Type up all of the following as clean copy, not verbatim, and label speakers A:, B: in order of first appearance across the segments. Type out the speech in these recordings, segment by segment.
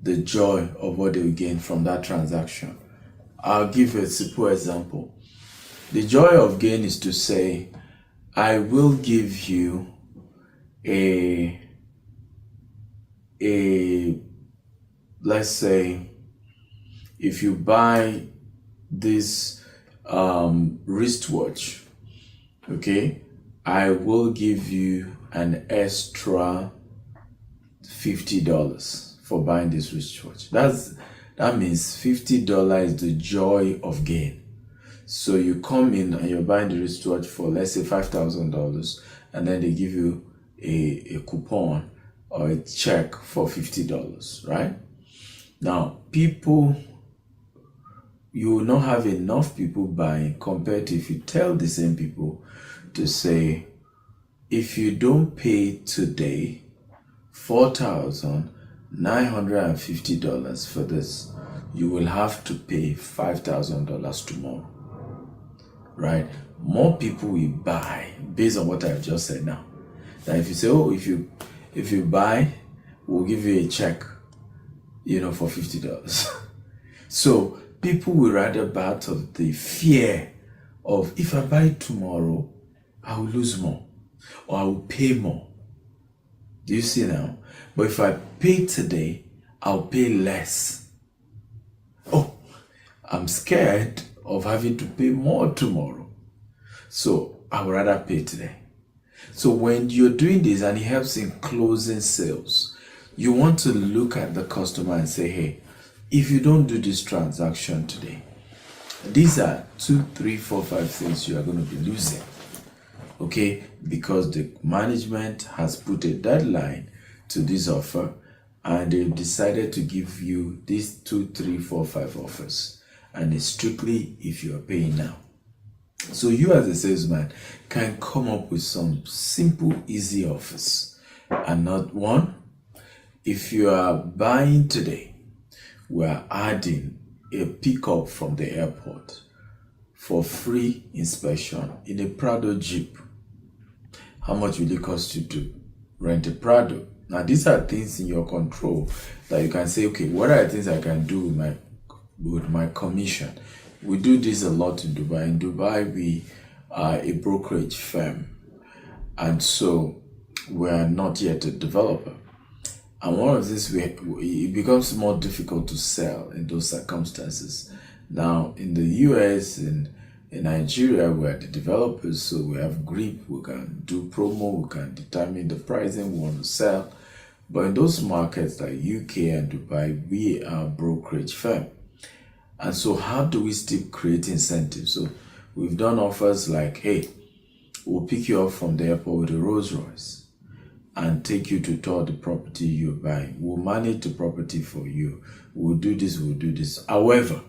A: the joy of what they will gain from that transaction. I'll give a simple example. The joy of gain is to say, I will give you a let's say, if you buy this wristwatch, okay, I will give you an extra $50 for buying this wristwatch. That means $50 is the joy of gain. So you come in and you're buying the wristwatch for, let's say, $5,000, and then they give you a coupon or a check for $50, right? Now, you will not have enough people buying compared to if you tell the same people to say, if you don't pay today $4,950 for this, you will have to pay $5,000 tomorrow, right? More people will buy based on what I've just said now. Now, if you say, oh, if you buy, we'll give you a check, for $50. So people will rather battle the fear of, if I buy tomorrow, I will lose more or I will pay more. Do you see now? But if I pay today, I'll pay less. Oh, I'm scared of having to pay more tomorrow. So I would rather pay today. So when you're doing this, and it helps in closing sales, you want to look at the customer and say, hey, if you don't do this transaction today, these are 2, 3, 4, 5 things you are going to be losing. Okay? Because the management has put a deadline to this offer, and they've decided to give you these 2, 3, 4, 5 offers. And it's strictly if you are paying now. So you as a salesman can come up with some simple, easy offers. And not one, if you are buying today, we are adding a pickup from the airport for free inspection in a Prado Jeep. How much will it cost you to rent a Prado? Now, these are things in your control that you can say, okay, what are the things I can do with my commission? We do this a lot in Dubai. In Dubai, we are a brokerage firm, and so we are not yet a developer. And one of these, it becomes more difficult to sell in those circumstances. Now, in the US, in Nigeria, we are the developers, so we have grip, we can do promo, we can determine the pricing we want to sell. But in those markets like UK and Dubai, we are a brokerage firm. And so how do we still create incentives? So we've done offers like, hey, we'll pick you up from the airport with a Rolls Royce and take you to tour the property you're buying. We'll manage the property for you. We'll do this, we'll do this. However,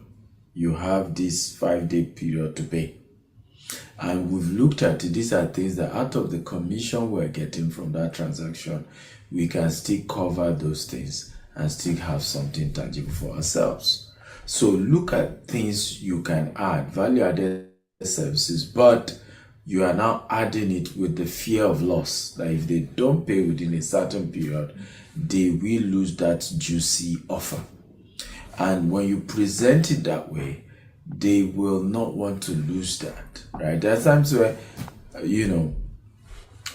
A: you have this 5-day period to pay. And we've looked at it. These are things that out of the commission we're getting from that transaction, we can still cover those things and still have something tangible for ourselves. So look at things you can add, value-added services, but you are now adding it with the fear of loss. That if they don't pay within a certain period, they will lose that juicy offer. And when you present it that way, they will not want to lose that, right? There are times where,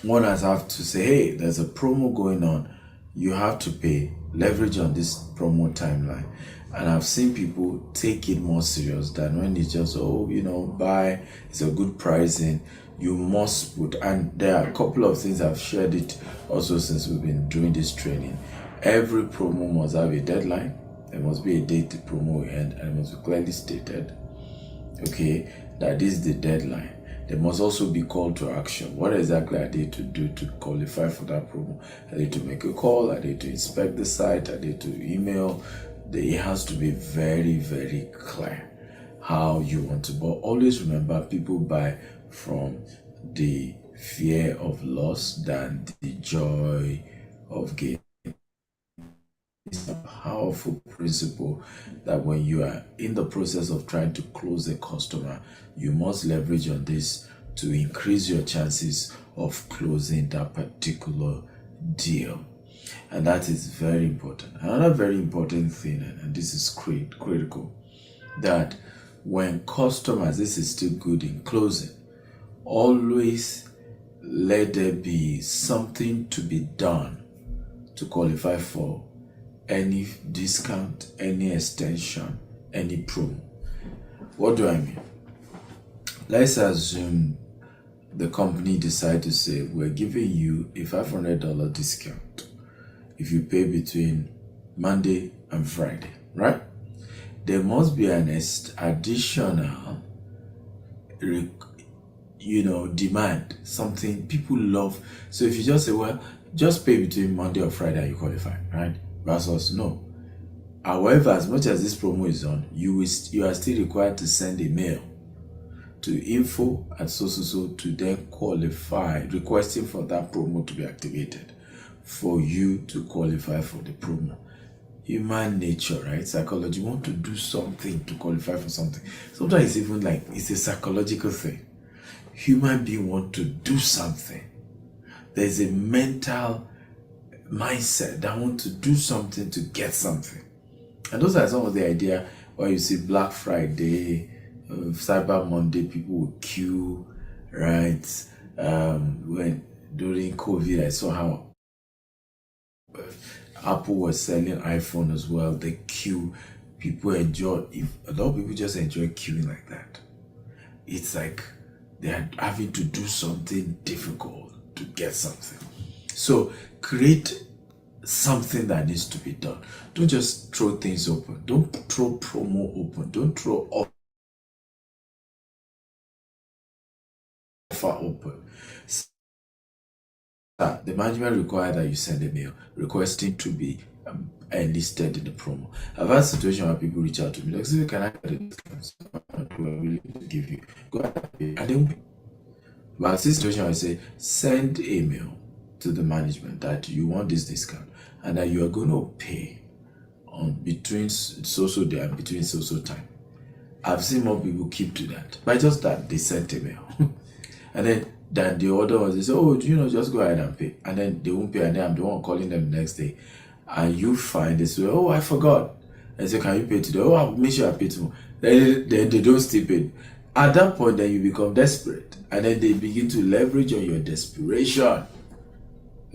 A: one has have to say, hey, there's a promo going on. You have to pay, leverage on this promo timeline. And I've seen people take it more serious than when it's just, buy, it's a good pricing. You must put, and there are a couple of things I've shared it also since we've been doing this training. Every promo must have a deadline. There must be a date the promo will end, and it must be clearly stated, okay, that this is the deadline. There must also be call to action. What exactly are they to do to qualify for that promo? Are they to make a call? Are they to inspect the site? Are they to email? It has to be very, very clear how you want to. But always remember, people buy from the fear of loss than the joy of gain. It's a powerful principle that when you are in the process of trying to close a customer, you must leverage on this to increase your chances of closing that particular deal. And that is very important. Another very important thing, and this is critical, that when customers, this is still good in closing, always let there be something to be done to qualify for any discount, any extension, any promo. What do I mean? Let's assume the company decide to say, we're giving you a $500 discount if you pay between Monday and Friday, right? There must be an additional, demand, something people love. So if you just say, well, just pay between Monday or Friday, you qualify, right? Versus no. However, as much as this promo is on, you are still required to send a mail to info@so to then qualify, requesting for that promo to be activated for you to qualify for the promo. Human nature, right? Psychology, you want to do something to qualify for something. Sometimes it's even like it's a psychological thing. Human being want to do something. There's a mental mindset that want to do something to get something. And those are some of the idea where you see Black Friday, Cyber Monday, people will queue, right? When during COVID, I saw how Apple was selling iPhone as well. The queue, people enjoy. A lot of people just enjoy queuing like that. It's like they are having to do something difficult to get something. So create something that needs to be done. Don't just throw things open. Don't throw promo open. Don't throw offer open. The management require that you send a mail requesting to be enlisted in the promo. I've had a situation where people reach out to me like, "So can I get a discount? I'm willing to give you. Go ahead and pay." I don't pay. But in this situation, I say, send email to the management that you want this discount and that you are going to pay on between so day and between so time. I've seen more people keep to that. By just that, they sent email. And then the other ones, they say, oh, just go ahead and pay. And then they won't pay, and then I'm the one calling them the next day. And you find this way, oh, I forgot. And say, can you pay today? Oh, I'll make sure I pay tomorrow. Then they don't still pay. At that point, then you become desperate. And then they begin to leverage on your desperation.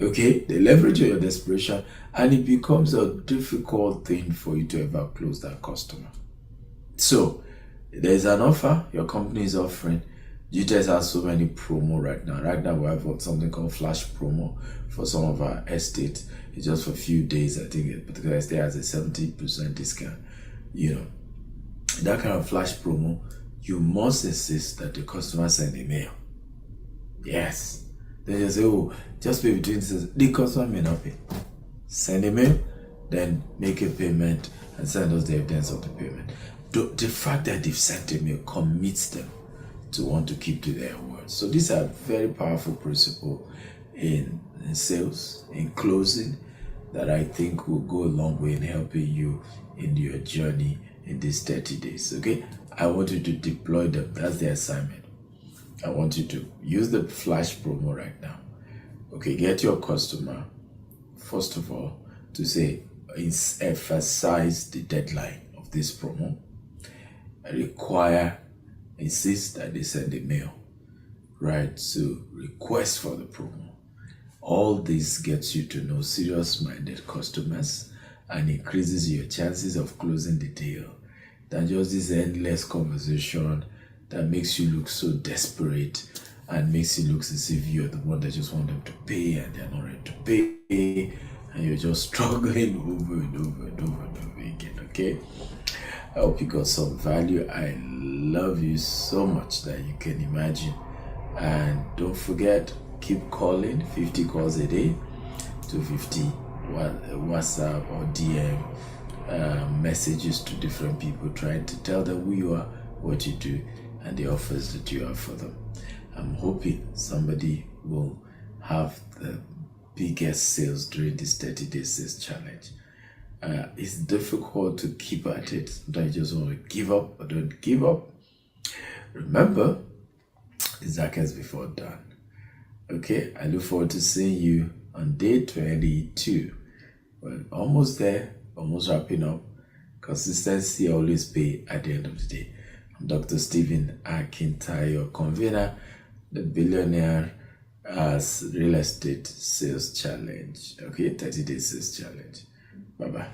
A: Okay? They leverage on your desperation, and it becomes a difficult thing for you to ever close that customer. So, there's an offer your company is offering. Gtext has so many promo right now. Right now, we have something called flash promo for some of our estates. It's just for a few days. I think a particular estate has a 70% discount. That kind of flash promo, you must insist that the customer send a mail. Yes. Then you say, oh, just pay between the customer may not pay. Send a mail, then make a payment and send us the evidence of the payment. The fact that they've sent a mail commits them to want to keep to their word. So these are very powerful principles in sales, in closing, that I think will go a long way in helping you in your journey in these 30 days. Okay, I want you to deploy them. That's the assignment. I want you to use the flash promo right now. Okay, get your customer, first of all, to say, emphasize the deadline of this promo. Insist that they send a mail, right? So request for the promo. All this gets you to know serious-minded customers and increases your chances of closing the deal than just this endless conversation that makes you look so desperate and makes it look as if you're the one that just want them to pay and they're not ready to pay, and you're just struggling over and over and over and over again. Okay, I hope you got some value. I love you so much that you can imagine. And don't forget, keep calling. 50 calls a day, 250 WhatsApp or DM messages to different people, trying to tell them who you are, what you do, and the offers that you have for them. I'm hoping somebody will have the biggest sales during this 30-day sales challenge. It's difficult to keep at it. Sometimes you just want to give up, but don't give up. Remember, it's darkest before dawn. Okay, I look forward to seeing you on day 22 Well, almost there, almost wrapping up. Consistency always pay at the end of the day. I'm Dr. Stephen Akintayo, convener, the billionaire as real estate sales challenge. Okay, 30 day sales challenge. Bye bye.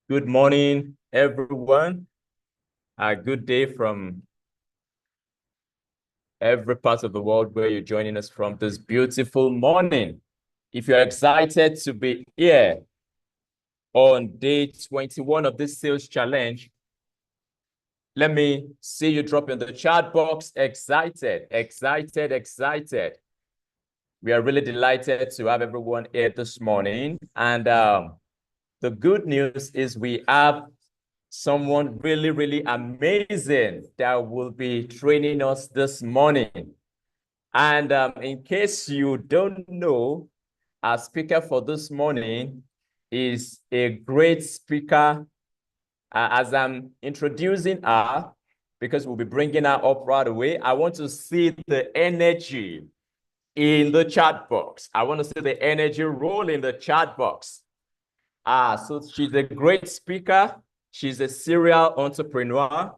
B: Good morning, everyone. A good day from every part of the world where you're joining us from this beautiful morning. If you're excited to be here on day 21 of this sales challenge, let me see you drop in the chat box. Excited, excited, excited. We are really delighted to have everyone here this morning. And the good news is we have someone really, really amazing that will be training us this morning. And in case you don't know, our speaker for this morning is a great speaker. As I'm introducing her, because we'll be bringing her up right away, I want to see the energy in the chat box. I want to see the energy roll in the chat box. So she's a great speaker. She's a serial entrepreneur.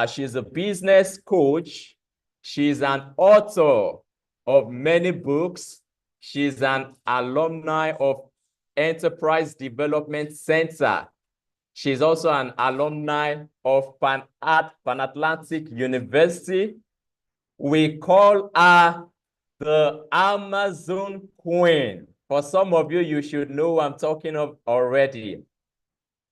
B: She's a business coach. She's an author of many books. She's an alumni of Enterprise Development Center. She's also an alumni of Pan Atlantic University. We call her the Amazon Queen. For some of you, you should know what I'm talking of already.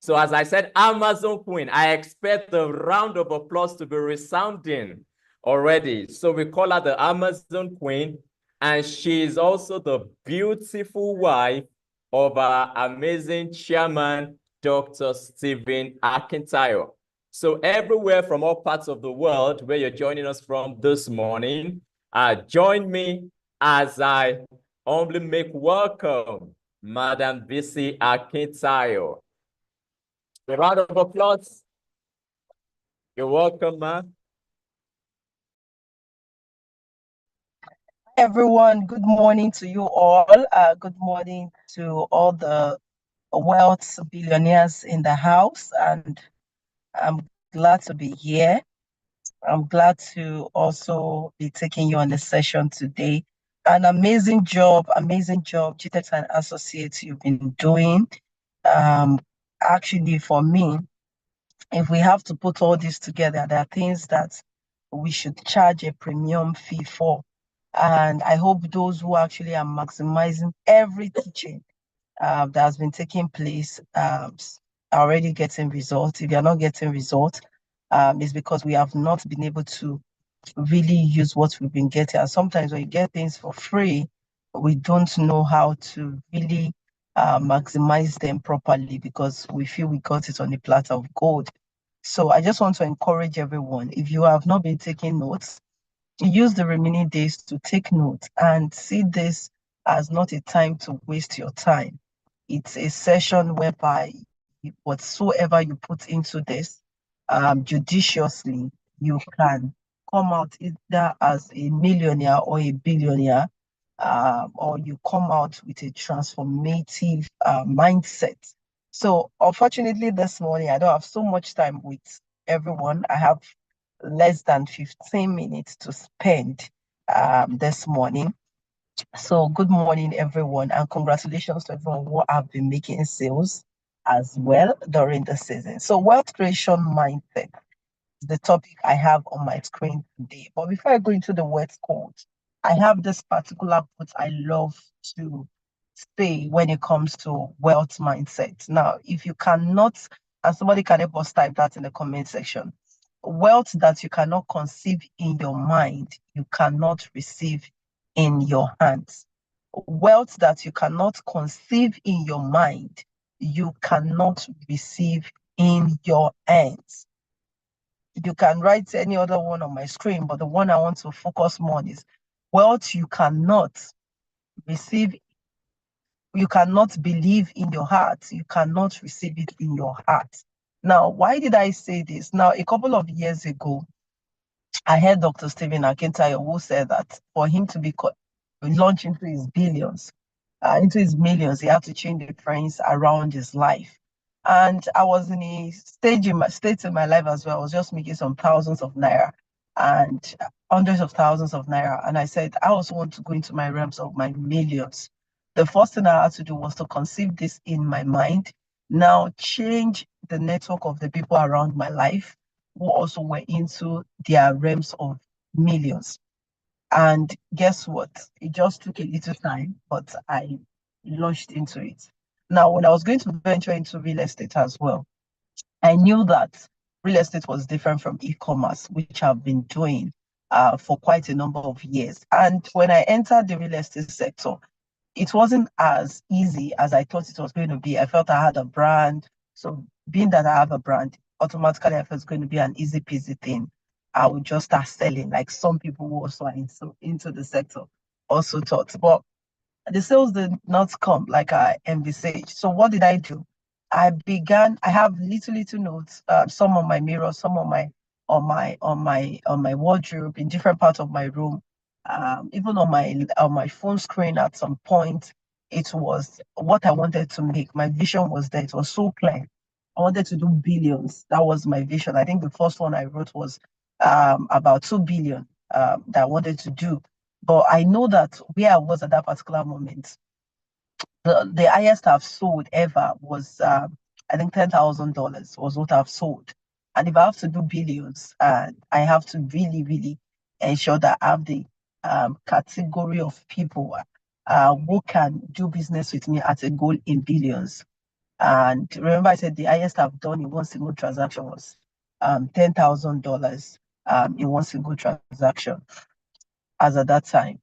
B: So as I said, Amazon Queen, I expect the round of applause to be resounding already. So we call her the Amazon Queen, and she is also the beautiful wife of our amazing chairman, Dr. Stephen Akintayo. So everywhere from all parts of the world where you're joining us from this morning, join me as I humbly make welcome Madam Bisi Akintayo. A round of applause. You're welcome, ma'am.
C: Everyone, good morning to you all. Good morning to all the wealth billionaires in the house, and I'm glad to be here. I'm glad to also be taking you on the session today. An amazing job, Gtext Associates you've been doing. Actually, for me, if we have to put all this together, there are things that we should charge a premium fee for. And I hope those who actually are maximizing every teaching that has been taking place are already getting results. If you're not getting results, it's because we have not been able to really use what we've been getting. And sometimes when you get things for free, we don't know how to really maximize them properly because we feel we got it on a platter of gold. So I just want to encourage everyone, if you have not been taking notes, use the remaining days to take notes and see this as not a time to waste your time. It's a session whereby whatsoever you put into this judiciously, you can come out either as a millionaire or a billionaire, or you come out with a transformative mindset. So unfortunately, this morning, I don't have so much time with everyone. I have less than 15 minutes to spend this morning. So good morning, everyone, and congratulations to everyone who have been making sales as well during the season. So wealth creation mindset is the topic I have on my screen today. But before I go into the words code, I have this particular quote I love to say when it comes to wealth mindset. Now, if you cannot, and somebody can help us type that in the comment section, wealth that you cannot conceive in your mind, you cannot receive in your hands. Wealth that you cannot conceive in your mind, you cannot receive in your hands. You can write any other one on my screen, but the one I want to focus more on is wealth you cannot receive, you cannot believe in your heart, you cannot receive it in your heart. Now, why did I say this? Now, a couple of years ago, I heard Dr. Stephen Akintayo, who said that for him to be launched into his billions, into his millions, he had to change the friends around his life. And I was in a state in my life as well. I was just making some thousands of naira and hundreds of thousands of naira. And I said, I also want to go into my realms of my millions. The first thing I had to do was to conceive this in my mind. Now change the network of the people around my life who also were into their realms of millions. And guess what? It just took a little time, but I launched into it. Now, when I was going to venture into real estate as well, I knew that real estate was different from e-commerce, which I've been doing for quite a number of years. And when I entered the real estate sector, it wasn't as easy as I thought it was going to be. I felt I had a brand. So being that I have a brand, automatically I felt it's going to be an easy peasy thing. I would just start selling like some people who also are into the sector also thought. But the sales did not come like I envisaged. So what did I do? I have little notes, some on my mirror, some on my wardrobe in different parts of my room, even on my phone screen at some point. It was what I wanted to make. My vision was there. It was so clear. I wanted to do billions. That was my vision. I think the first one I wrote was about 2 billion that I wanted to do. But I know that where I was at that particular moment, the highest I've sold ever was I think $10,000 was what I've sold. And if I have to do billions, I have to really ensure that I have the category of people who can do business with me at a goal in billions. And remember, I said the highest I've done in one single transaction was $10,000 in one single transaction as at that time.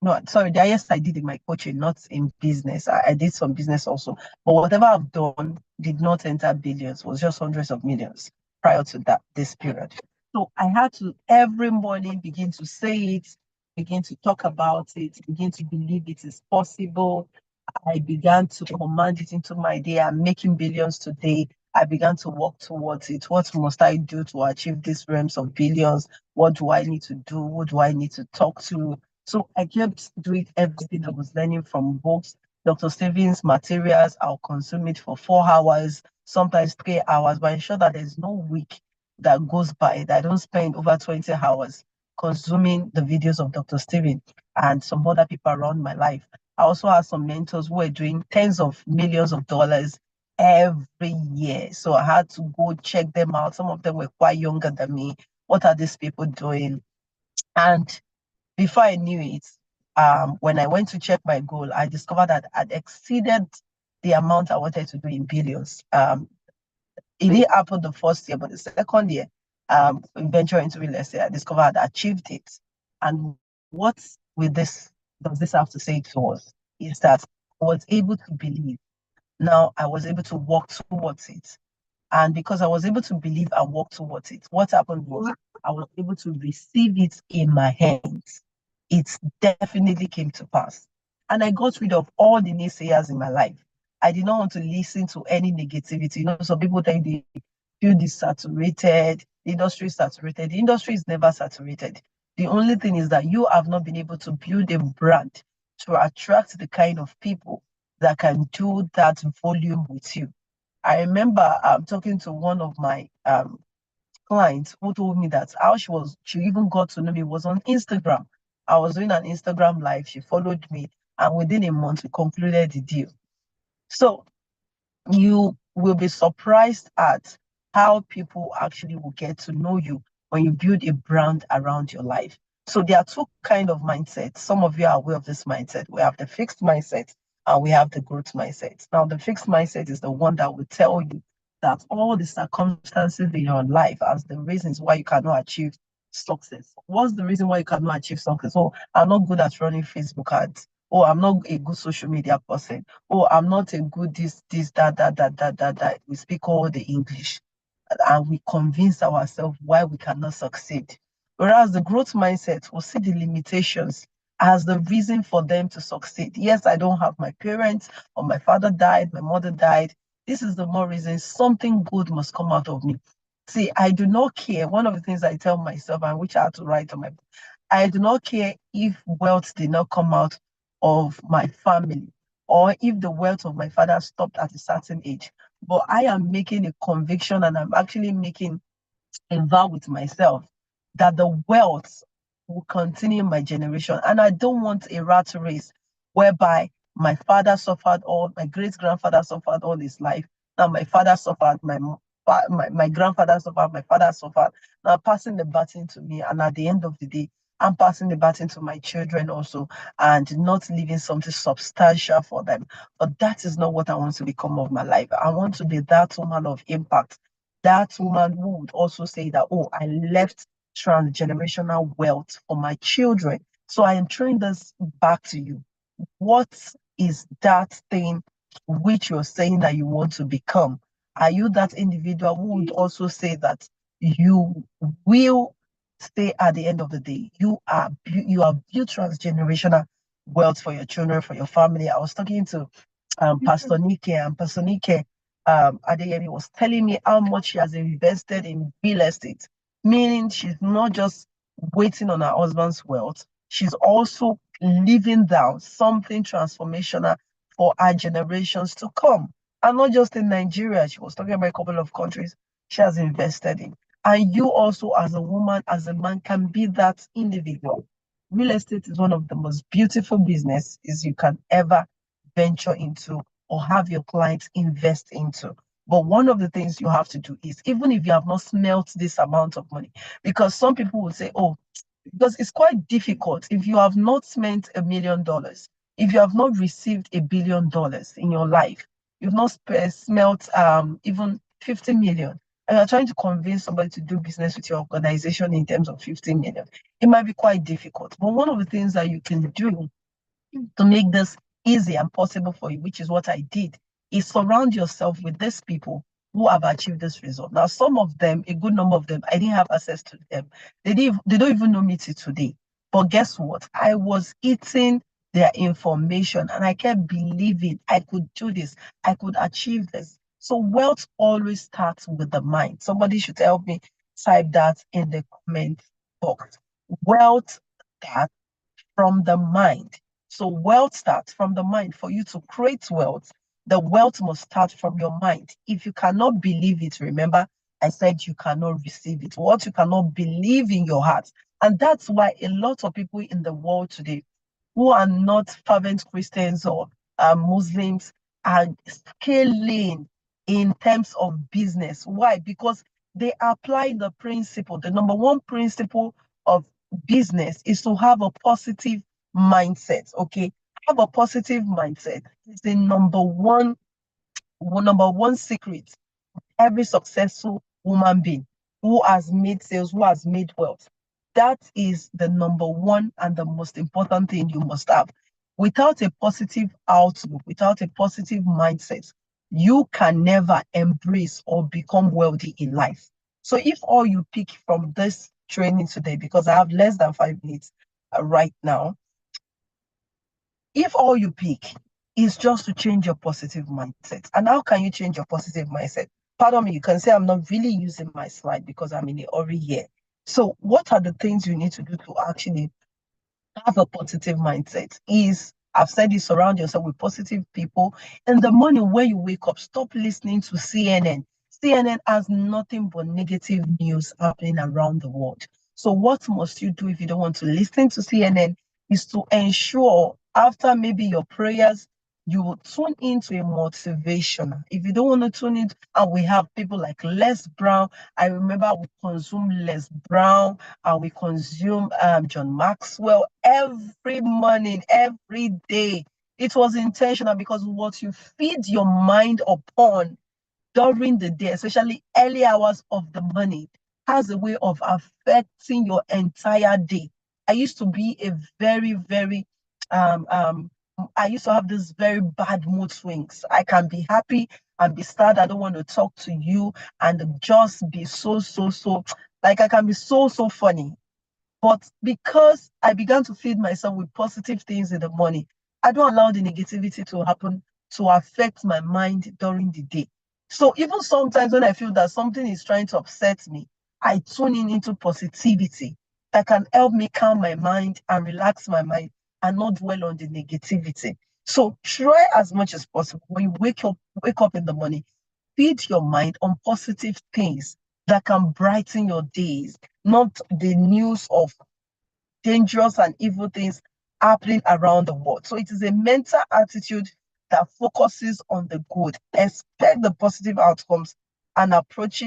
C: No, sorry, the highest I did in my coaching, not in business. I did some business also, but whatever I've done did not enter billions, was just hundreds of millions prior to this period. So I had to every morning begin to say it, begin to talk about it, begin to believe it is possible. I began to command it into my day. I'm making billions today. I began to work towards it. What must I do to achieve these realms of billions? What do I need to do? Who do I need to talk to? So I kept doing everything I was learning from books, Dr. Stevens materials. I'll consume it for 4 hours, sometimes 3 hours, but ensure that there's no week that goes by that I don't spend over 20 hours consuming the videos of Dr. Steven and some other people around my life. I also had some mentors who were doing tens of millions of dollars every year. So I had to go check them out. Some of them were quite younger than me. What are these people doing? And before I knew it, when I went to check my goal, I discovered that I'd exceeded the amount I wanted to do in billions. It didn't happen the first year, but the second year, venturing into real estate, I discovered I achieved it. And what with this does this have to say to us is that I was able to believe. Now I was able to walk towards it. And because I was able to believe and walk towards it, what happened was I was able to receive it in my hands. It definitely came to pass. And I got rid of all the naysayers in my life. I did not want to listen to any negativity. You know, some people think the field is saturated, the industry is saturated. The industry is never saturated. The only thing is that you have not been able to build a brand to attract the kind of people that can do that volume with you. I remember talking to one of my clients who told me that how she even got to know me was on Instagram. I was doing an Instagram live. She followed me, and within a month, we concluded the deal. So you will be surprised at how people actually will get to know you when you build a brand around your life. So there are two kind of mindsets. Some of you are aware of this mindset. We have the fixed mindset and we have the growth mindset. Now, the fixed mindset is the one that will tell you that all the circumstances in your life as the reasons why you cannot achieve success. What's the reason why you cannot achieve success? Oh, I'm not good at running Facebook ads. Oh, I'm not a good social media person. Oh, I'm not a good that. We speak all the English. And we convince ourselves why we cannot succeed. Whereas the growth mindset will see the limitations as the reason for them to succeed. Yes, I don't have my parents, or my father died, my mother died. This is the more reason something good must come out of me. See, I do not care. One of the things I tell myself, and which I had to write on my book, I do not care if wealth did not come out of my family, or if the wealth of my father stopped at a certain age. But I am making a conviction, and I'm actually making a vow with myself that the wealth will continue in my generation. And I don't want a rat race whereby my father suffered all, my great grandfather suffered all his life. Now my father suffered, my grandfather suffered, my father suffered. Now passing the baton to me, and at the end of the day, I'm passing the baton to my children also, and not leaving something substantial for them. But that is not what I want to become of my life. I want to be that woman of impact, that woman who would also say that, oh, I left transgenerational wealth for my children. So I am throwing this back to you. What is that thing which you're saying that you want to become? Are you that individual who would also say that you will stay at the end of the day? You are built transgenerational wealth for your children, for your family. I was talking to Pastor Nike, and Pastor Nike Adeyemi was telling me how much she has invested in real estate, meaning she's not just waiting on her husband's wealth, she's also living down something transformational for our generations to come. And not just in Nigeria, she was talking about a couple of countries she has invested in. And you also, as a woman, as a man, can be that individual. Real estate is one of the most beautiful businesses you can ever venture into or have your clients invest into. But one of the things you have to do is, even if you have not smelt this amount of money, because some people will say, oh, because it's quite difficult if you have not spent $1 million, if you have not received $1 billion in your life, you've not smelt even 50 million, and you're trying to convince somebody to do business with your organization in terms of 15 million, it might be quite difficult. But one of the things that you can do to make this easy and possible for you, which is what I did, is surround yourself with these people who have achieved this result. Now, some of them, a good number of them, I didn't have access to them. They don't even know me till today. But guess what? I was eating their information, and I kept believing I could do this, I could achieve this. So wealth always starts with the mind. Somebody should help me type that in the comment box. Wealth starts from the mind. So wealth starts from the mind. For you to create wealth, the wealth must start from your mind. If you cannot believe it, remember, I said you cannot receive it. What you cannot believe in your heart. And that's why a lot of people in the world today who are not fervent Christians or Muslims are scaling in terms of business. Why? Because they apply the principle. The number one principle of business is to have a positive mindset. Okay, have a positive mindset. It's the number one secret. Every successful woman being who has made sales, who has made wealth, that is the number one and the most important thing you must have. Without a positive outlook, without a positive mindset, you can never embrace or become wealthy in life. So if all you pick from this training today, because I have less than 5 minutes right now, if all you pick is just to change your positive mindset, and how can you change your positive mindset? Pardon me, you can say I'm not really using my slide because I'm in a hurry here. So what are the things you need to do to actually have a positive mindset? Is, I've said this, surround yourself with positive people. In the morning when you wake up, stop listening to CNN. CNN has nothing but negative news happening around the world. So what must you do if you don't want to listen to CNN is to ensure after maybe your prayers, you will tune into a motivation. If you don't want to tune in, and we have people like Les Brown. I remember we consume Les Brown, and we consume John Maxwell every morning, every day. It was intentional because what you feed your mind upon during the day, especially early hours of the morning, has a way of affecting your entire day. I used to be a very, very I used to have this very bad mood swings. I can be happy and be sad. I don't want to talk to you, and just be so, like I can be so, funny. But because I began to feed myself with positive things in the morning, I don't allow the negativity to happen to affect my mind during the day. So even sometimes when I feel that something is trying to upset me, I tune in into positivity that can help me calm my mind and relax my mind and not dwell on the negativity. So try as much as possible when you wake up in the morning, feed your mind on positive things that can brighten your days, not the news of dangerous and evil things happening around the world. So it is a mental attitude that focuses on the good, expect the positive outcomes, and approach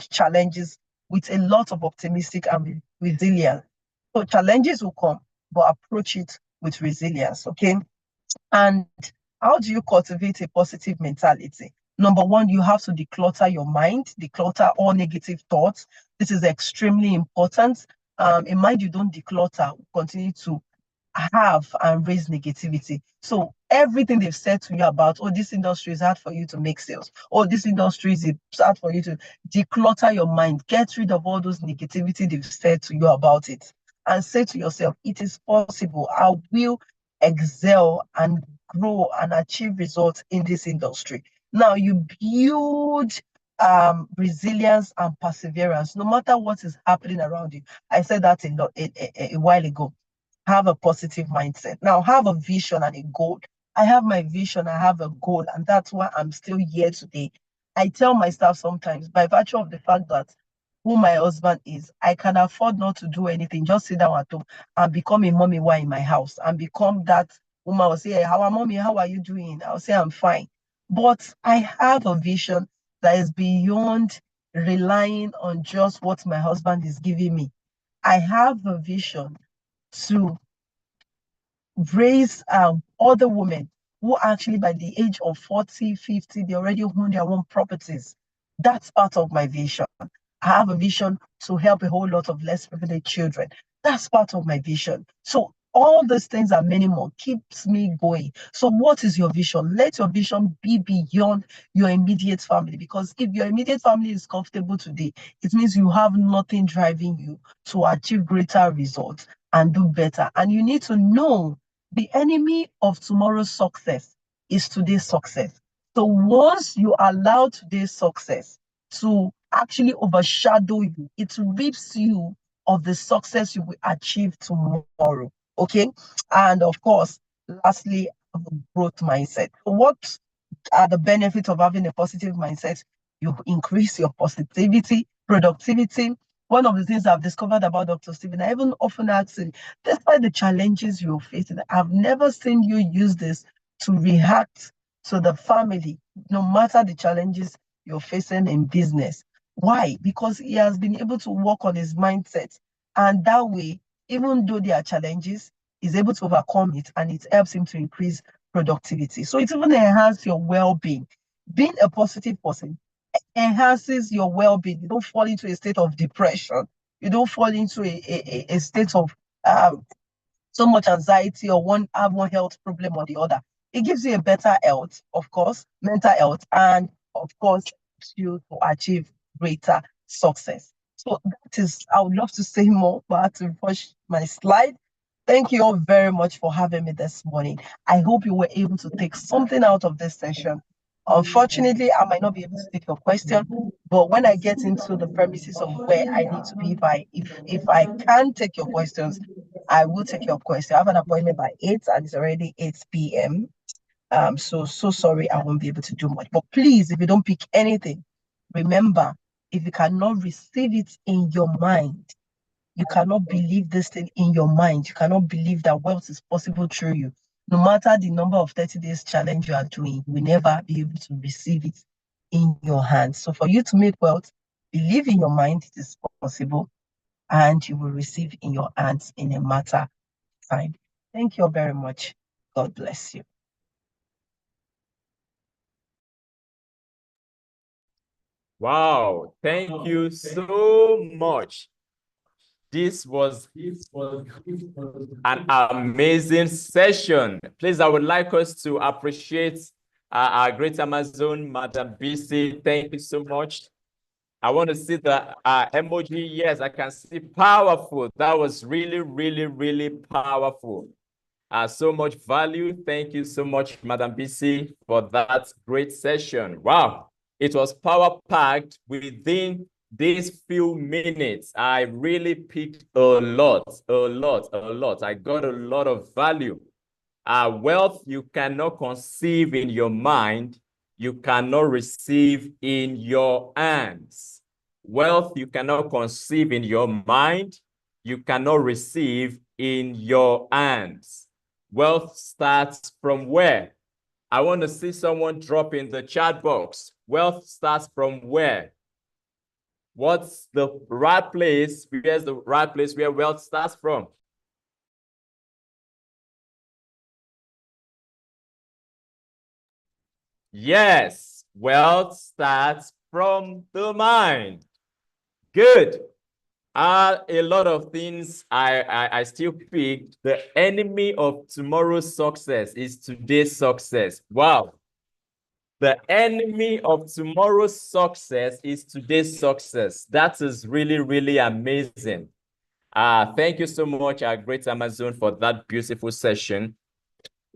C: challenges with a lot of optimistic and resilience. So challenges will come, but approach it with resilience. Okay. And how do you cultivate a positive mentality? Number one, you have to declutter your mind, declutter all negative thoughts. This is extremely important. A mind you don't declutter will continue to have and raise negativity. So everything they've said to you about, oh, this industry is hard for you to make sales. Oh, this industry is hard for you to declutter your mind. Get rid of all those negativity they've said to you about it. And say to yourself, it is possible. I will excel and grow and achieve results in this industry. Now you build resilience and perseverance, no matter what is happening around you. I said that a while ago. Have a positive mindset. Now have a vision and a goal. I have my vision, I have a goal, and that's why I'm still here today. I tell my staff sometimes, by virtue of the fact that who my husband is, I can afford not to do anything, just sit down at home and become a mommy while in my house and become that woman will say, hey, how are mommy, how are you doing? I'll say I'm fine. But I have a vision that is beyond relying on just what my husband is giving me. I have a vision to raise other women who actually by the age of 40, 50, they already own their own properties. That's part of my vision. I have a vision to help a whole lot of less privileged children. That's part of my vision. So all these things and many more keeps me going. So what is your vision? Let your vision be beyond your immediate family, because if your immediate family is comfortable today, it means you have nothing driving you to achieve greater results and do better. And you need to know the enemy of tomorrow's success is today's success. So once you allow today's success to actually overshadow you, it rips you of the success you will achieve tomorrow. Okay. And of course, lastly, a growth mindset. What are the benefits of having a positive mindset? You increase your positivity, productivity. One of the things I've discovered about Dr. Stephen, I even often ask him, despite the challenges you're facing, I've never seen you use this to react to the family, no matter the challenges you're facing in business. Why? Because he has been able to work on his mindset. And that way, even though there are challenges, he's able to overcome it, and it helps him to increase productivity. So it even enhances your well-being. Being a positive person enhances your well-being. You don't fall into a state of depression. You don't fall into a state of so much anxiety or have one health problem or the other. It gives you a better health, of course, mental health, and of course, helps you to achieve greater success. So that is, I would love to say more, but I had to push my slide. Thank you all very much for having me this morning. I hope you were able to take something out of this session. Unfortunately, I might not be able to take your question, but when I get into the premises of where I need to be by, if I can take your questions, I will take your question. I have an appointment by 8 and it's already 8 p.m. So sorry, I won't be able to do much. But please, if you don't pick anything, remember, if you cannot receive it in your mind, you cannot believe this thing in your mind. You cannot believe that wealth is possible through you. No matter the number of 30 days challenge you are doing, you will never be able to receive it in your hands. So for you to make wealth, believe in your mind it is possible, and you will receive in your hands in a matter of time. Thank you very much. God bless you.
B: Wow, thank you so much. This was an amazing session. Please, I would like us to appreciate our great Amazon, Madam BC. Thank you so much. I want to see the emoji. Yes, I can see powerful. That was really, really, really powerful. So much value. Thank you so much, Madam BC, for that great session. Wow. It was power-packed within these few minutes. I really picked a lot. I got a lot of value. Wealth you cannot conceive in your mind, you cannot receive in your hands. Wealth you cannot conceive in your mind, you cannot receive in your hands. Wealth starts from where? I want to see someone drop in the chat box. Wealth starts from where? What's the right place? Where's the right place where wealth starts from? Yes, wealth starts from the mind. Good. A lot of things I still picked. The enemy of tomorrow's success is today's success. Wow. The enemy of tomorrow's success is today's success. That is really, really amazing. Thank you so much, our great Amazon, for that beautiful session.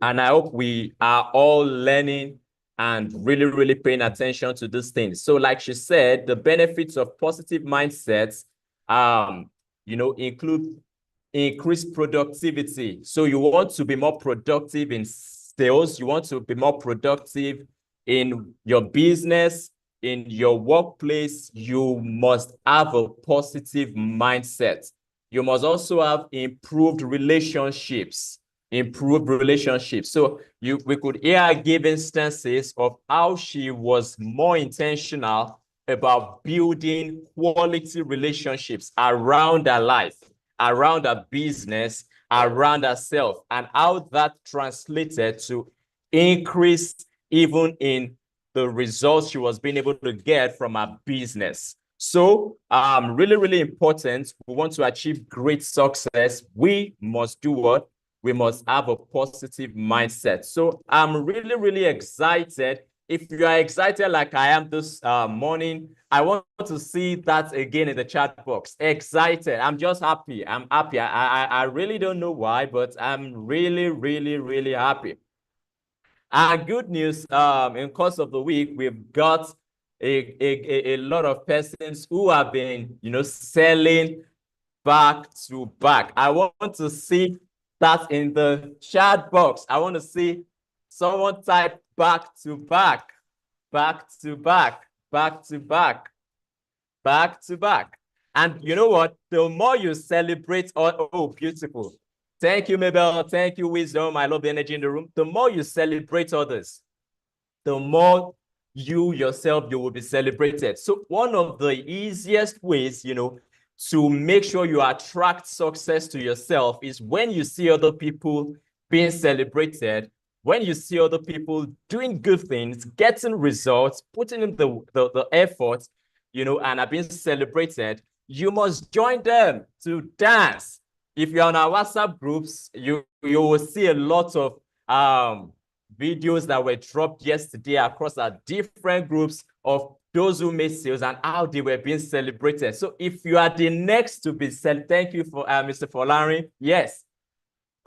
B: And I hope we are all learning and really, really paying attention to these things. So like she said, the benefits of positive mindsets, include increased productivity. So you want to be more productive in sales. You want to be more productive in your business, in your workplace. You must have a positive mindset. You must also have improved relationships. So we could hear give instances of how she was more intentional about building quality relationships around her life, around her business, around herself, and how that translated to increase even in the results she was being able to get from her business. So really, really important. We want to achieve great success. We must do what? We must have a positive mindset. So I'm really, really excited. If you are excited like I am this morning, I want to see that again in the chat box. Excited. I'm just happy. I'm happy. I really don't know why, but I'm really, really, really happy. And good news, in course of the week, we've got a lot of persons who have been, selling back to back. I want to see that in the chat box. I want to see someone type back to back, back to back, back to back, back to back. And you know what? The more you celebrate, oh, beautiful. Thank you, Mabel. Thank you, Wisdom. I love the energy in the room. The more you celebrate others, the more you yourself, you will be celebrated. So one of the easiest ways, to make sure you attract success to yourself is when you see other people being celebrated, when you see other people doing good things, getting results, putting in the effort, and are being celebrated, you must join them to dance. If you're on our WhatsApp groups, you will see a lot of videos that were dropped yesterday across our different groups of those who made sales and how they were being celebrated. So if you are the next to be celebrated, thank you for Mr. Folari. Yes,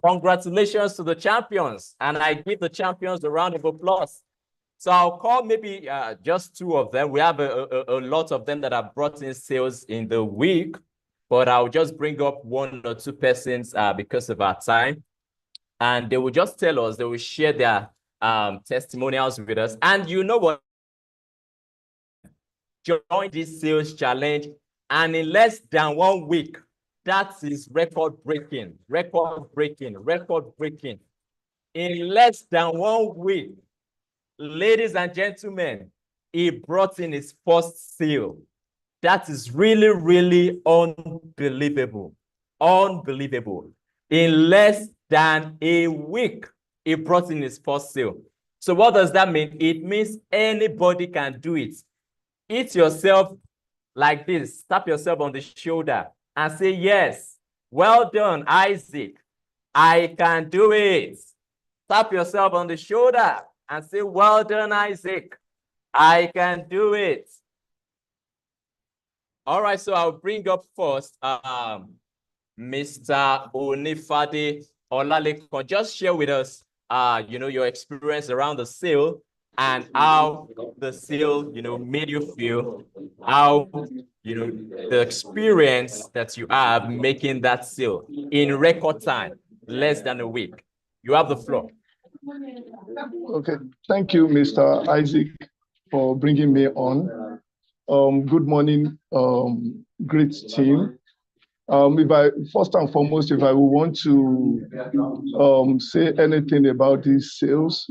B: congratulations to the champions. And I give the champions a round of applause. So I'll call maybe just two of them. We have a lot of them that have brought in sales in the week, but I'll just bring up one or two persons because of our time. And they will just tell us, they will share their testimonials with us. And you know what? Join this sales challenge, and in less than 1 week, that is record breaking. In less than 1 week, ladies and gentlemen, he brought in his first sale. That is really, really unbelievable. In less than a week, he brought in his first sale. So what does that mean? It means anybody can do it. Hit yourself like this, tap yourself on the shoulder and say, yes, well done, Isaac. I can do it. Tap yourself on the shoulder and say, well done, Isaac. I can do it. All right, so I'll bring up first Mr. Onifade Olalekon. Just share with us, your experience around the sale and how the sale, made you feel, how, the experience that you have making that sale in record time, less than a week. You have the floor.
D: Okay, thank you, Mr. Isaac, for bringing me on. Good morning, great team. First and foremost, if I would want to say anything about these sales,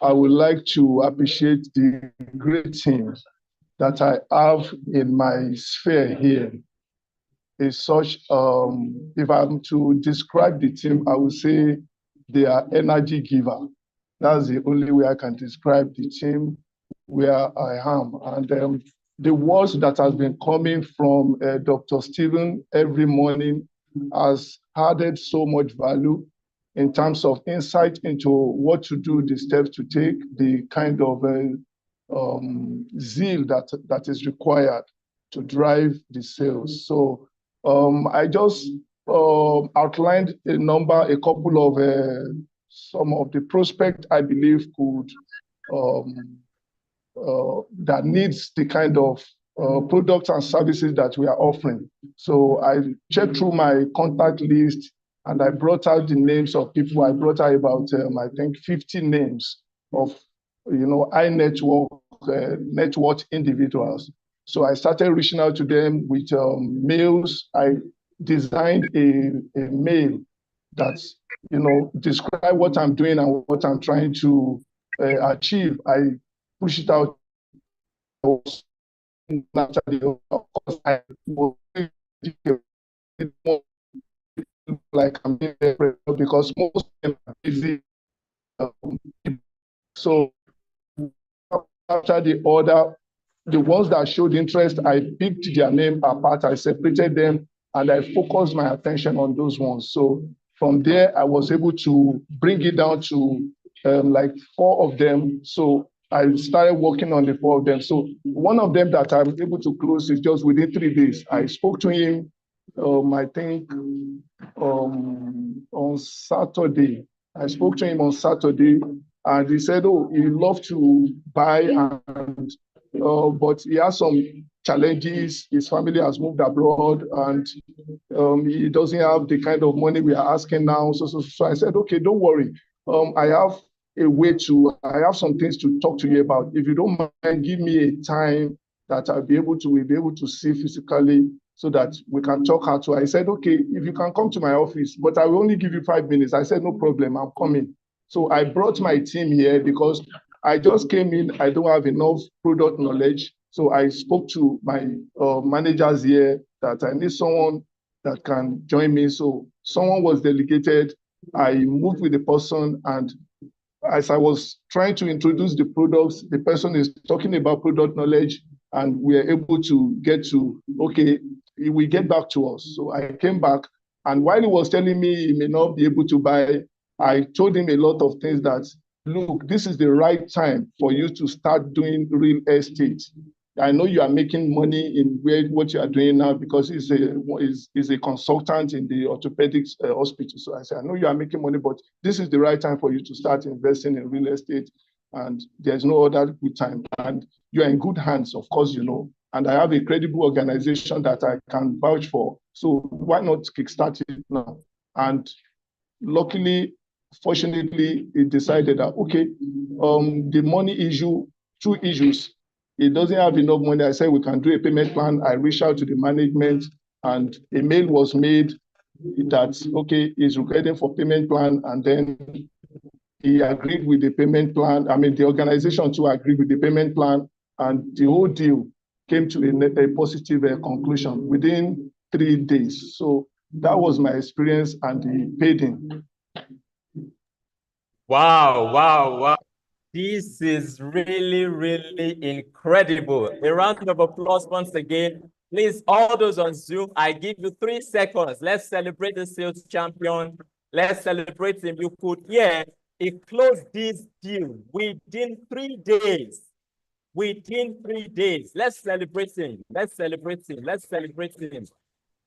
D: I would like to appreciate the great team that I have in my sphere here. Is such, if I'm to describe the team, I would say they are energy giver. That's the only way I can describe the team where I am. And the words that has been coming from Dr. Stephen every morning has added so much value in terms of insight into what to do, the steps to take, the kind of zeal that is required to drive the sales. So I just outlined a couple of some of the prospect I believe could that needs the kind of products and services that we are offering. So I checked through my contact list and I brought out the names of people. I brought out about I think 50 names of high net worth individuals. So I started reaching out to them with mails. I designed a mail that describe what I'm doing and what I'm trying to achieve. I push it out. Of course, I will like I'm because most of them are busy. So after the order, the ones that showed interest, I picked their name apart, I separated them, and I focused my attention on those ones. So from there, I was able to bring it down to like 4 of them. So I started working on the 4 of them. So one of them that I'm able to close is just within 3 days. I spoke to him, I think on Saturday. I spoke to him on Saturday, and he said, "Oh, he'd love to buy, and but he has some challenges. His family has moved abroad, and he doesn't have the kind of money we are asking now." So I said, "Okay, don't worry. I have I have some things to talk to you about. If you don't mind, give me a time that we'll be able to see physically so that we can talk how to." I said, "Okay, if you can come to my office, but I will only give you 5 minutes." I said, "No problem, I'm coming." So I brought my team here because I just came in, I don't have enough product knowledge. So I spoke to my managers here that I need someone that can join me. So someone was delegated. I moved with the person, and as I was trying to introduce the products, the person is talking about product knowledge, and we are able to get to, okay, he will get back to us. So I came back, and while he was telling me he may not be able to buy, I told him a lot of things that, look, this is the right time for you to start doing real estate. I know you are making money in what you are doing now because he's a consultant in the orthopedics hospital. So I said, "I know you are making money, but this is the right time for you to start investing in real estate. And there's no other good time. And you are in good hands, of course, and I have a credible organization that I can vouch for. So why not kickstart it now?" And luckily, fortunately, it decided that, okay, the money issue, 2 issues. It doesn't have enough money. I said, we can do a payment plan. I reached out to the management, and a mail was made that, okay, he's requesting for payment plan. And then he agreed with the payment plan. I mean, the organization too agreed with the payment plan, and the whole deal came to a positive conclusion within 3 days. So that was my experience and the paid-in.
B: Wow, wow, wow. This is really, really incredible. A round of applause once again. Please, all those on Zoom, I give you 3 seconds. Let's celebrate the sales champion. Let's celebrate him. You could hear he closed this deal within 3 days. Within 3 days. Let's celebrate him. Let's celebrate him. Let's celebrate him.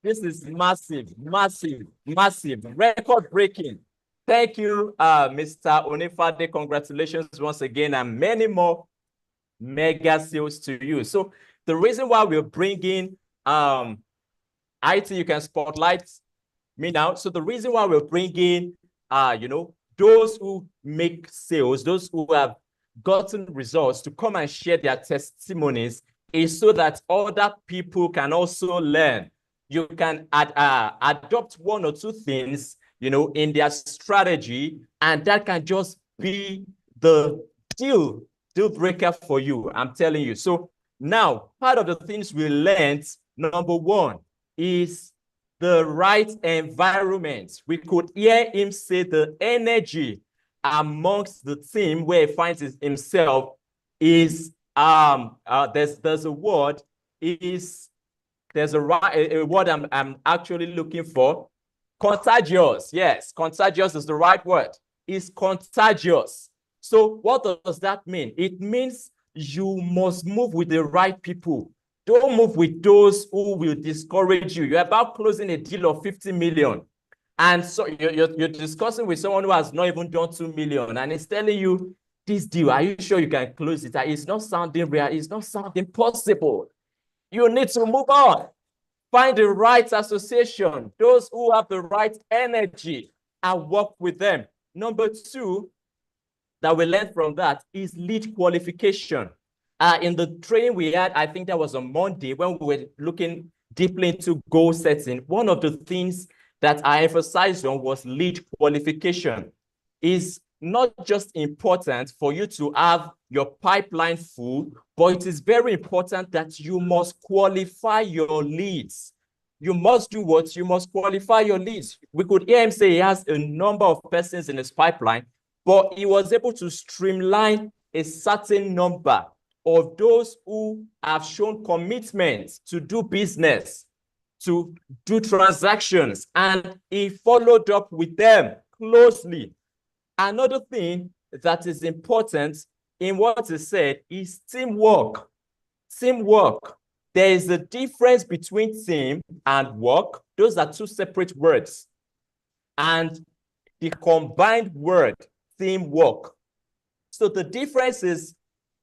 B: This is massive, massive, massive, record breaking. Thank you, Mr. Onifade. Congratulations once again, and many more mega sales to you. So the reason why we're bringing IT, you can spotlight me now. So the reason why we're bringing, those who make sales, those who have gotten results to come and share their testimonies is so that other people can also learn. You can adopt one or two things, in their strategy, and that can just be the deal breaker for you. I'm telling you. So now, part of the things we learned, number one, is the right environment. We could hear him say the energy amongst the team where he finds himself is there's a word is there's a word I'm actually looking for. Contagious. Yes, contagious is the right word. It's contagious. So what does that mean? It means you must move with the right people. Don't move with those who will discourage you. You're about closing a deal of 50 million. And so you're discussing with someone who has not even done 2 million. And it's telling you, this deal, are you sure you can close it? It's not sounding real. It's not sounding possible. You need to move on. Find the right association, those who have the right energy, and work with them. Number two, that we learned from that is lead qualification. In the training we had, I think that was on Monday, when we were looking deeply into goal setting, one of the things that I emphasized on was lead qualification. Is not just important for you to have your pipeline full, but it is very important that you must qualify your leads. You must do what? You must qualify your leads. We could hear him say he has a number of persons in his pipeline, but he was able to streamline a certain number of those who have shown commitment to do business, to do transactions, and he followed up with them closely. Another thing that is important in what is said is teamwork. Teamwork. There is a difference between team and work. Those are two separate words. And the combined word, teamwork. So the difference is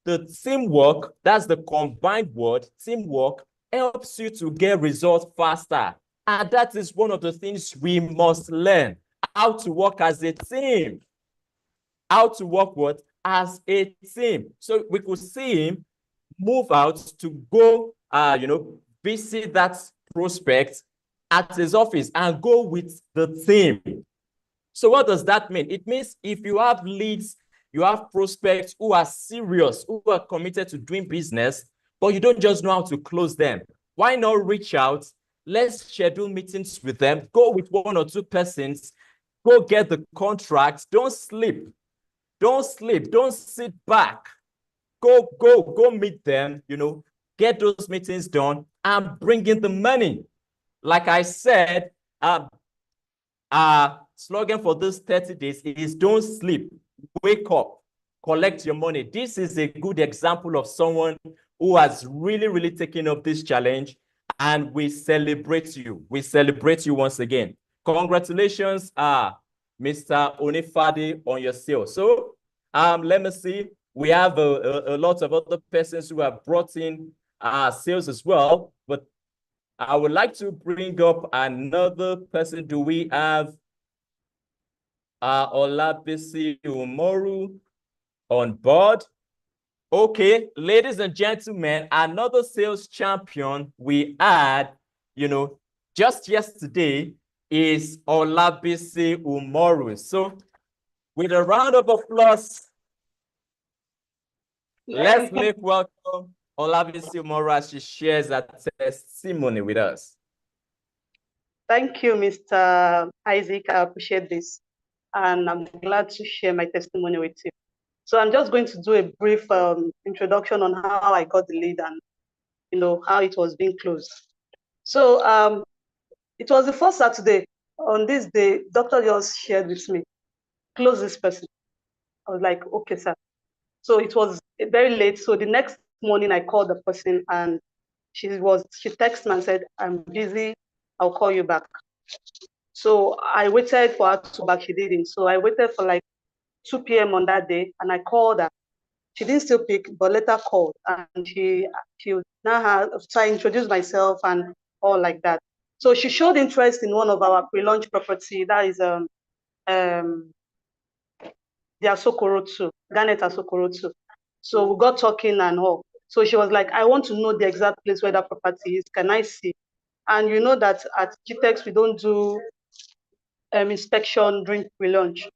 B: the teamwork, that's the combined word, teamwork, helps you to get results faster. And that is one of the things we must learn, how to work as a team. How to work what? As a team. So we could see him move out to go, visit that prospect at his office and go with the team. So what does that mean? It means if you have leads, you have prospects who are serious, who are committed to doing business, but you don't just know how to close them. Why not reach out? Let's schedule meetings with them. Go with one or two persons. Go get the contracts. Don't sleep. Don't sleep. Don't sit back. Go meet them, get those meetings done and bring in the money. Like I said, slogan for this 30 days is don't sleep, wake up, collect your money. This is a good example of someone who has really, really taken up this challenge, and we celebrate you. We celebrate you once again. Congratulations, Mr. Onifade, on your sale. So let me see. We have a lot of other persons who have brought in sales as well, but I would like to bring up another person. Do we have Olabisi Umoru on board? Okay, ladies and gentlemen, another sales champion we had, just yesterday is Olabisi Umoru. So with a round of applause, let's make welcome Olabisi Umoru as she shares her testimony with us.
E: Thank you, Mr. Isaac. I appreciate this. And I'm glad to share my testimony with you. So I'm just going to do a brief introduction on how I got the lead and, how it was being closed. So it was the first Saturday. On this day, doctor just shared with me, close this person. I was like, okay, sir. So it was very late. So the next morning I called the person and she texted me and said, I'm busy, I'll call you back. So I waited for her to back. She didn't. So I waited for like 2 p.m. on that day, and I called her. She didn't still pick, but later called, and she now had, so I introduced myself and all like that. So she showed interest in one of our pre-launch property, that is the Asokoro 2, Garnet Asokoro 2. So we got talking and all. So she was like, I want to know the exact place where that property is. Can I see? And you know that at Gtext we don't do inspection during pre-launch.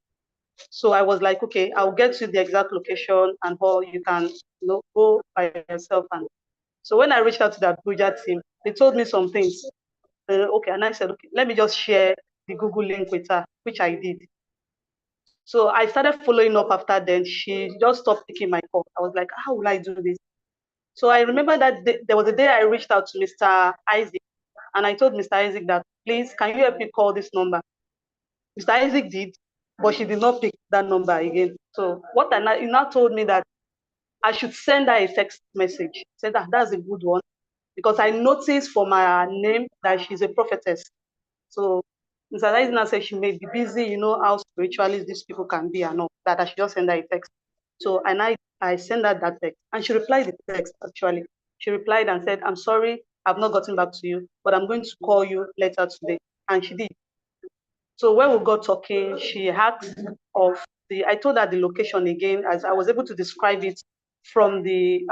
E: So I was like, okay, I'll get you the exact location and how you can, go by yourself. And so when I reached out to the Abuja team, they told me some things. Okay, and I said, okay, let me just share the Google link with her, which I did. So I started following up after then. She just stopped picking my call. I was like, how will I do this? So I remember that there was a day I reached out to Mr. Isaac, and I told Mr. Isaac that, please, can you help me call this number? Mr. Isaac did, but she did not pick that number again. So he now told me that I should send her a text message. Said that's a good one, because I noticed from her name that she's a prophetess. So Mr. Isaac said she may be busy, you know how spiritualist these people can be and all, that I should just send her a text. So I sent her that text, and she replied the text actually. She replied and said, I'm sorry, I've not gotten back to you, but I'm going to call you later today. And she did. So when we got talking, she asked I told her the location again, as I was able to describe it from the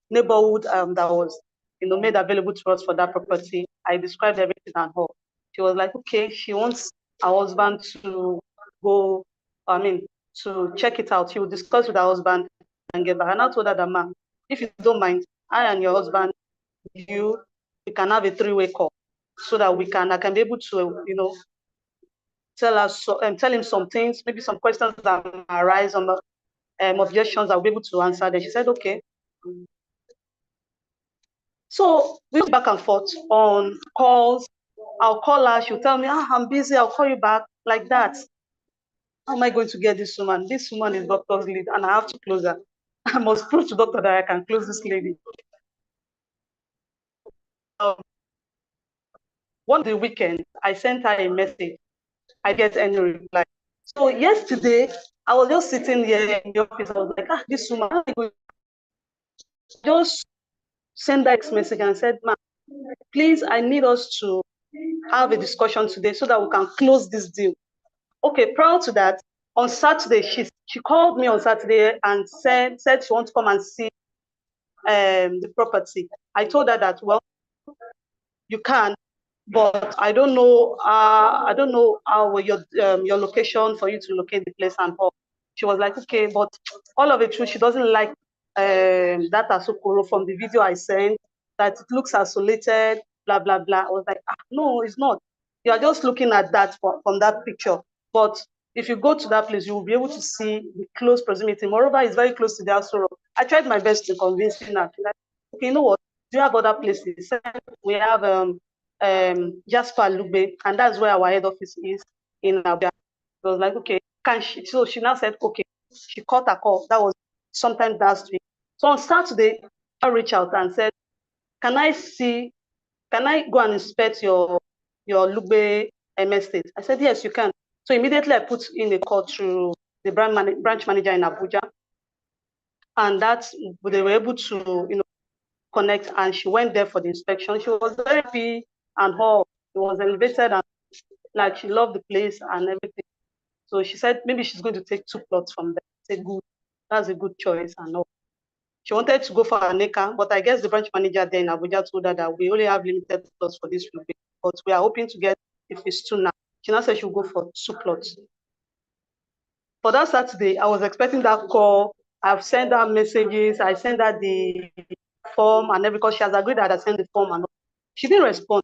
E: neighborhood that was, made available to us for that property. I described everything and all. She was like, okay, she wants her husband to go, to check it out. She will discuss with her husband and get back. And I told her that, ma'am, if you don't mind, I and your husband, we can have a 3-way call so that I can be able to, tell him some things, maybe some questions that arise on the objections I'll be able to answer. Then she said, okay. So we went back and forth on calls. I'll call her, she'll tell me, I'm busy, I'll call you back, like that. How am I going to get this woman? This woman is doctor's lead, and I have to close her. I must prove to doctor that I can close this lady. One of the weekend, I sent her a message. I get any reply. So yesterday, I was just sitting here in the office. I was like, this woman, just send that message and said, ma'am, please, I need us to have a discussion today so that we can close this deal. Okay, prior to that, on Saturday, she called me on Saturday and said she wants to come and see the property. I told her that, well, you can, but I don't know how your location for you to locate the place and all. She was like, okay, but all of it true, she doesn't like that Asokoro from the video I sent, that it looks isolated, blah blah blah. I was like, no, it's not. You are just looking at that from that picture. But if you go to that place, you will be able to see the close proximity. Moreover, it's very close to the Asoro. I tried my best to convince her. Like, okay, you know what? Do you have other places? We have Jasper Lugbe, and that's where our head office is in Abuja. I was like, okay, can she? So she now said, okay. She caught a call. That was sometime last week. So on Saturday, I reached out and said, can I go and inspect your Lugbe estate? I said, yes, you can. So immediately I put in a call to the branch manager in Abuja, and they were able to, connect, and she went there for the inspection. She was very happy and all. She was elevated and like she loved the place and everything. So she said maybe she's going to take 2 plots from there. I said, good, that's a good choice and all. She wanted to go for an acre, but I guess the branch manager there in Abuja told her that we only have limited plots for this location, but we are hoping to get, if it's 2 now. She now said she'll go for 2 plots. For that Saturday, I was expecting that call. I've sent her messages. I sent her the form and everything, because she has agreed that I sent the form and all. She didn't respond.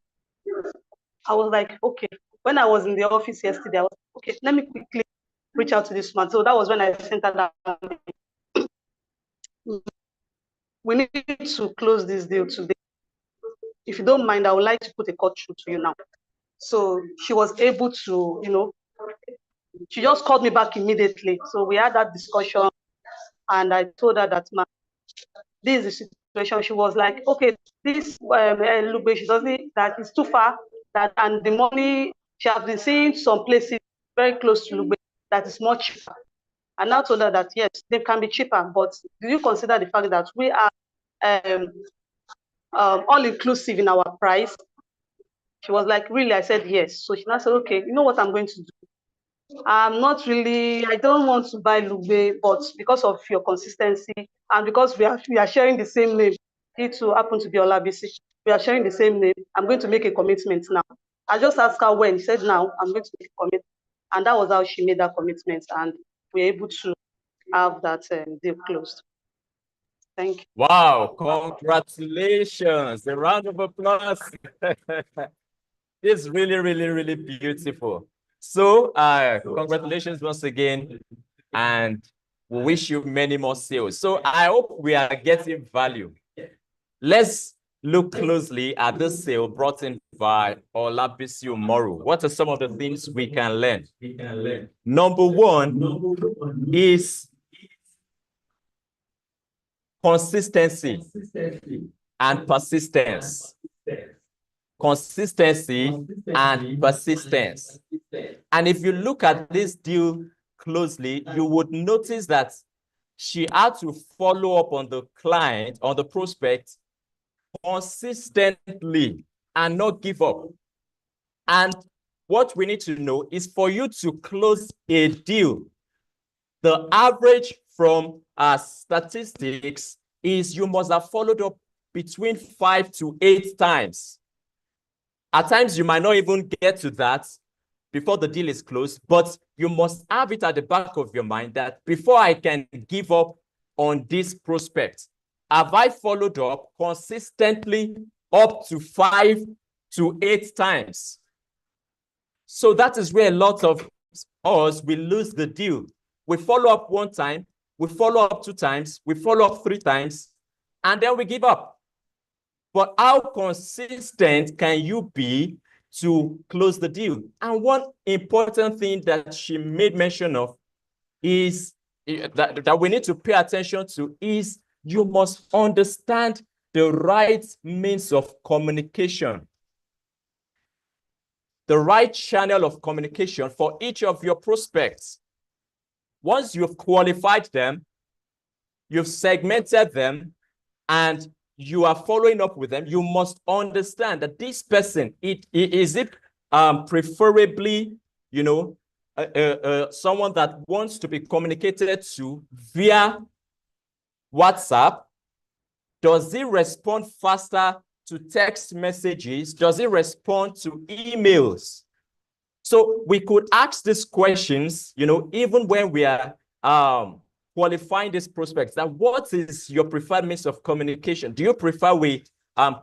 E: I was like, okay. When I was in the office yesterday, I was like, okay, let me quickly reach out to this man. So that was when I sent her that. We need to close this deal today. If you don't mind, I would like to put a cut through to you now. So she was able to, she just called me back immediately. So we had that discussion, and I told her that, man, this is the situation. She was like, okay, this Lugbe, she doesn't, that is too far, that, and the money She has been seeing some places very close to Lugbe that is much cheaper. And now told her that yes, they can be cheaper, but do you consider the fact that we are all inclusive in our price? She was like, really? I said yes. So she now said, okay, you know what I'm going to do? I don't want to buy Lugbe, but because of your consistency and because we are sharing the same name, it too happen to be Olabisi. We are sharing the same name. I'm going to make a commitment now. I just asked her when. She said, now I'm going to make a commitment. And that was how she made that commitment. And we were able to have that deal closed. Thank you.
B: Wow, congratulations. A round of applause. It's really, really, really beautiful. So congratulations once again, and we wish you many more sales. So I hope we are getting value. Let's look closely at this sale brought in by Olabisi Umoru. What are some of the things we can learn? Number one is consistency and persistence. Consistency and persistence. And if you look at this deal closely, you would notice that she had to follow up on the client, on the prospect, consistently and not give up. And what we need to know is for you to close a deal, the average from statistics is you must have followed up between 5 to 8 times. At times, you might not even get to that before the deal is closed, but you must have it at the back of your mind that before I can give up on this prospect, have I followed up consistently up to 5 to 8 times? So that is where a lot of us will lose the deal. We follow up 1 time, we follow up 2 times, we follow up 3 times, and then we give up. But how consistent can you be to close the deal? And one important thing that she made mention of is that we need to pay attention to is you must understand the right means of communication, the right channel of communication for each of your prospects. Once you've qualified them, you've segmented them, and you are following up with them, you must understand that this person, is it preferably, you know, someone that wants to be communicated to via WhatsApp? Does he respond faster to text messages? Does he respond to emails? So we could ask these questions, you know, even when we are qualifying these prospects, that what is your preferred means of communication? Do you prefer we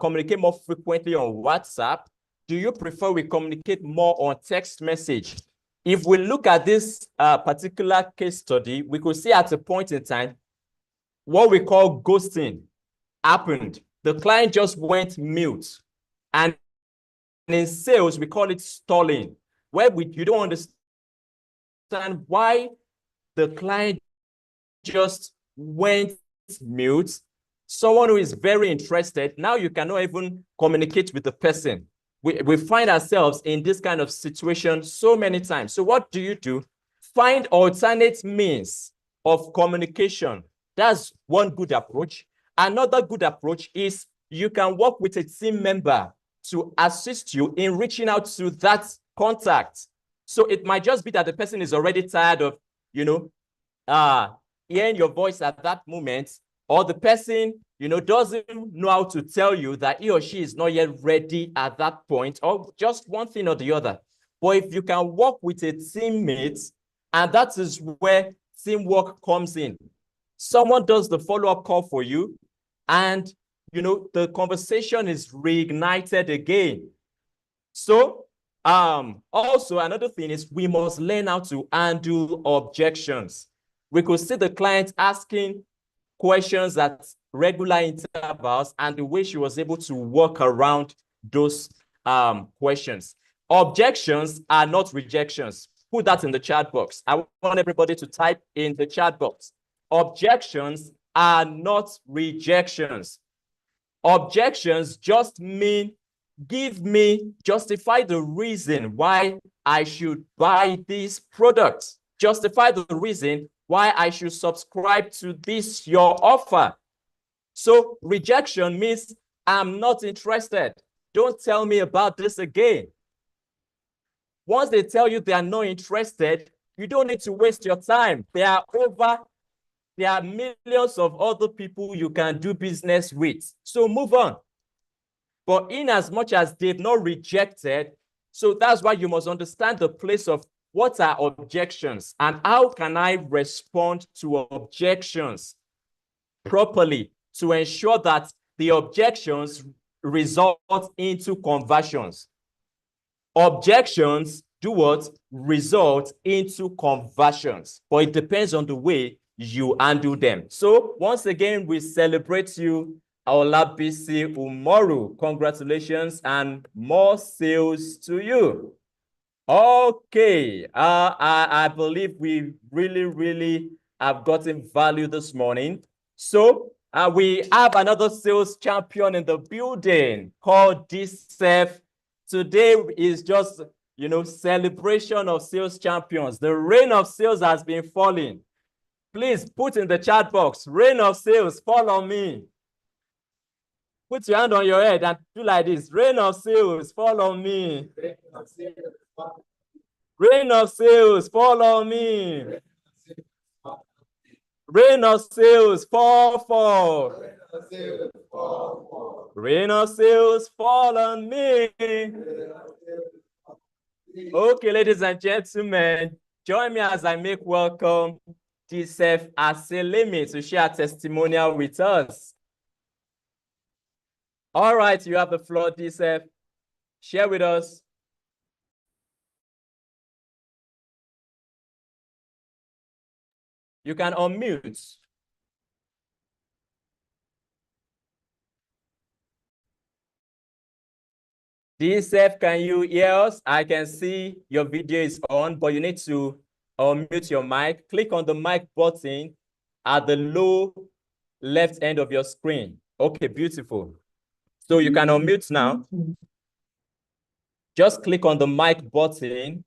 B: communicate more frequently on WhatsApp? Do you prefer we communicate more on text message? If we look at this particular case study, we could see at a point in time, what we call ghosting happened. The client just went mute. And in sales, we call it stalling, where you don't understand why the client just went mute. Someone who is very interested, now you cannot even communicate with the person. We find ourselves in this kind of situation so many times. So what do? Find alternate means of communication. That's one good approach. Another good approach is you can work with a team member to assist you in reaching out to that contact. So it might just be that the person is already tired of, you know, hearing your voice at that moment, or the person, you know, doesn't know how to tell you that he or she is not yet ready at that point, or just one thing or the other. But if you can work with a teammate, and that is where teamwork comes in. Someone does the follow-up call for you, and, you know, the conversation is reignited again. So also another thing is we must learn how to handle objections. We could see the client asking questions at regular intervals, and the way she was able to work around those questions. Objections are not rejections. Put that in the chat box. I want everybody to type in the chat box. Objections are not rejections. Objections just mean justify the reason why I should buy this product. Justify the reason why I should subscribe to this, your offer. So rejection means I'm not interested. Don't tell me about this again. Once they tell you they are not interested, you don't need to waste your time. There are millions of other people you can do business with. So move on. But in as much as they've not rejected, so that's why you must understand the place of what are objections and how can I respond to objections properly to ensure that the objections result into conversions. Objections do what? Result into conversions, but it depends on the way you handle them. So once again, we celebrate you, Olabisi Umoru. Congratulations and more sales to you. Okay, I believe we really have gotten value this morning. So we have another sales champion in the building called DSEF. Today is just, celebration of sales champions. The reign of sales has been falling. Please put in the chat box, reign of sales, fall on me. Put your hand on your head and do like this. Reign of sales, fall on me. Reign of sales, fall on me. Rain of sales, fall. Rain of sales, fall on me. Okay, ladies and gentlemen, join me as I make welcome Stephen Akintayo to share a testimonial with us. All right, you have the floor, Stephen. Share with us. You can unmute. DSF, can you hear us? I can see your video is on, but you need to unmute your mic. Click on the mic button at the low left end of your screen. Okay, beautiful. So you can unmute now. Just click on the mic button.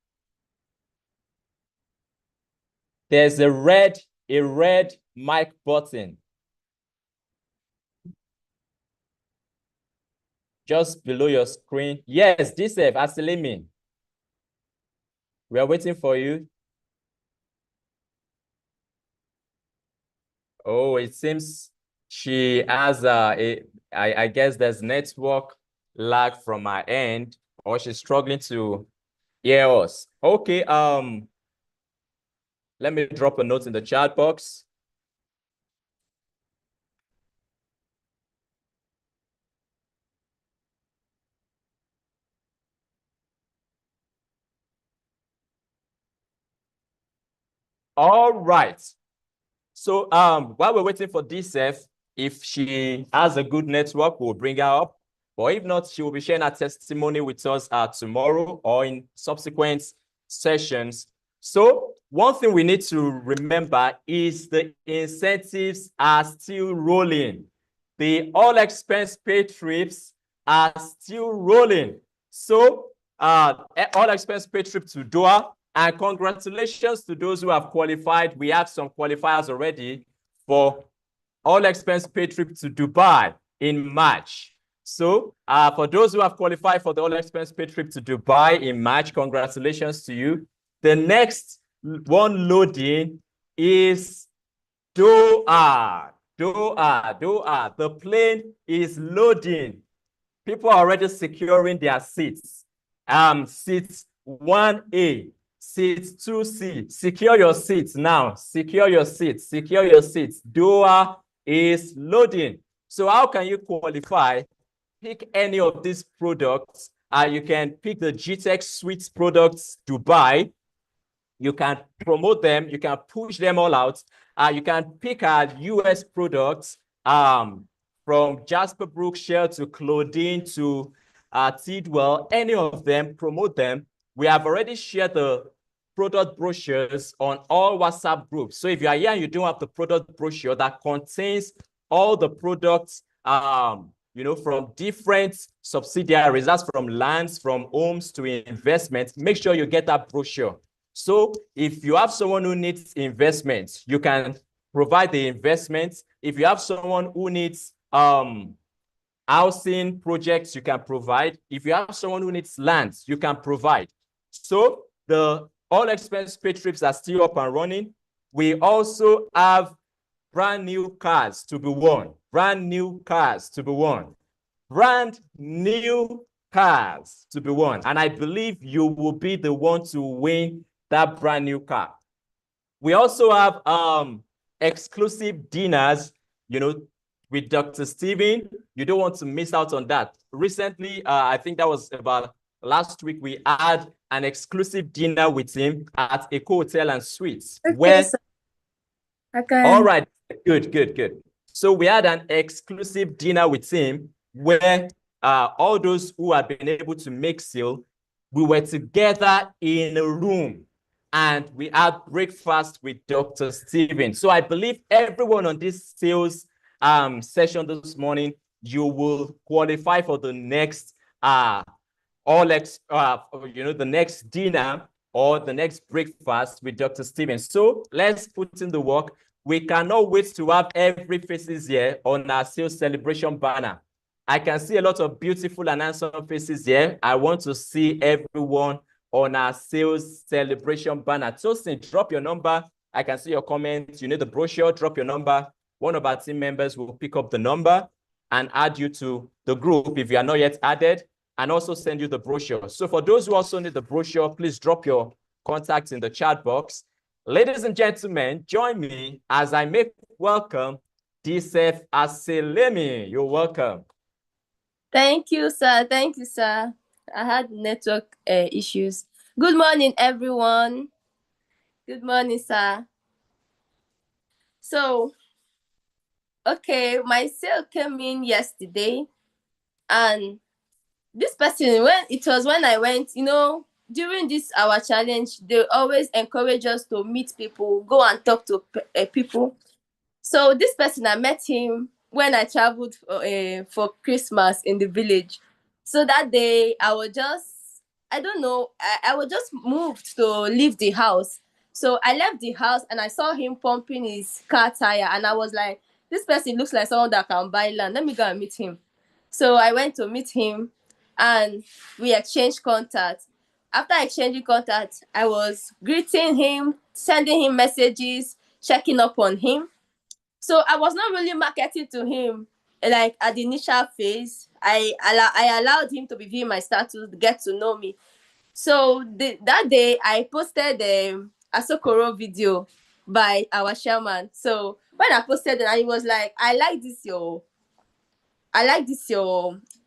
B: There's a red mic button just below your screen. Yes, DSF, Asilimi. We are waiting for you. Oh, it seems she has I guess there's network lag from her end, or she's struggling to hear us. Okay, let me drop a note in the chat box. All right. So while we're waiting for DSF, if she has a good network, we'll bring her up. But if not, she will be sharing her testimony with us tomorrow or in subsequent sessions. So one thing we need to remember is the incentives are still rolling. The all expense paid trips are still rolling. So all expense paid trip to Doha. And congratulations to those who have qualified. We have some qualifiers already for all expense paid trip to Dubai in March. So for those who have qualified for the all expense paid trip to Dubai in March, congratulations to you. The next one loading is Doha. The plane is loading. People are already securing their seats. Seats 1A. Seat 2C, secure your seats now. Secure your seats. Doha is loading. So how can you qualify? Pick any of these products. You can pick the Gtext Suite products Dubai. You can promote them. You can push them all out. You can pick our US products from Jasper Brookshire to Claudine to Tidwell. Any of them, promote them. We have already shared the product brochures on all WhatsApp groups. So if you are here and you don't have the product brochure that contains all the products from different subsidiaries. That's from lands, from homes to investments. Make sure you get that brochure. So if you have someone who needs investments, you can provide the investments. If you have someone who needs housing projects, you can provide. If you have someone who needs lands, you can provide. So the all expense paid trips are still up and running. We also have brand new cars to be won. Brand new cars to be won. Brand new cars to be won. And I believe you will be the one to win that brand new car. We also have exclusive dinners, with Dr. Stephen. You don't want to miss out on that. Recently, I think that was about last week, we had an exclusive dinner with him at a hotel and suites.
F: Okay, so
B: all right, good. So we had an exclusive dinner with him where all those who had been able to make sale, we were together in a room and we had breakfast with Dr. Stephen. So I believe everyone on this sales session this morning, you will qualify for the next the next dinner or the next breakfast with Dr. Stephen. So let's put in the work. We cannot wait to have every faces here on our sales celebration banner. I can see a lot of beautiful and handsome faces here. I want to see everyone on our sales celebration banner. Tosin, drop your number. I can see your comments. You need the brochure, drop your number. One of our team members will pick up the number and add you to the group if you are not yet added, and also send you the brochure. So for those who also need the brochure, please drop your contacts in the chat box. Ladies and gentlemen, join me as I make welcome Gtext Associates. You're welcome.
F: thank you, sir. Thank you, sir. I had network issues. Good morning, everyone. Good morning, sir. So, okay, my sale came in yesterday, and this person, when I went, during this our challenge, they always encourage us to meet people, go and talk to people. So this person, I met him when I traveled for Christmas in the village. So that day, I was just moved to leave the house. So I left the house and I saw him pumping his car tire, and I was like, this person looks like someone that can buy land. Let me go and meet him. So I went to meet him and we exchanged contact. After exchanging contact, I was greeting him, sending him messages, checking up on him. So I was not really marketing to him like at the initial phase. I allowed him to be viewing my status, get to know me. So that day I posted a Sokoro video by our chairman. So when I posted it, and he was like, I like this your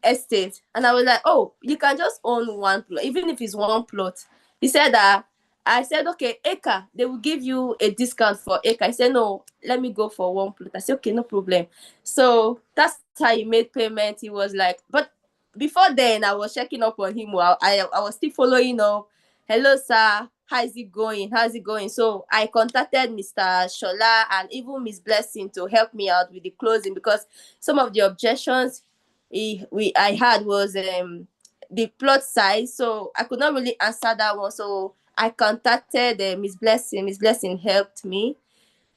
F: estate. And I was like, oh, you can just own one plot, even if it's one plot. He said that. I said, okay, acre, they will give you a discount for acre. I said, no, let me go for one plot. I said, okay, no problem. So that's how he made payment. He was like, but before then, I was checking up on him. I was still following up. Hello, sir. How is it going? How's it going? So I contacted Mr. Shola and even Miss Blessing to help me out with the closing, because some of the objections I had was the plot size. So I could not really answer that one. So I contacted Miss Blessing. Miss Blessing helped me.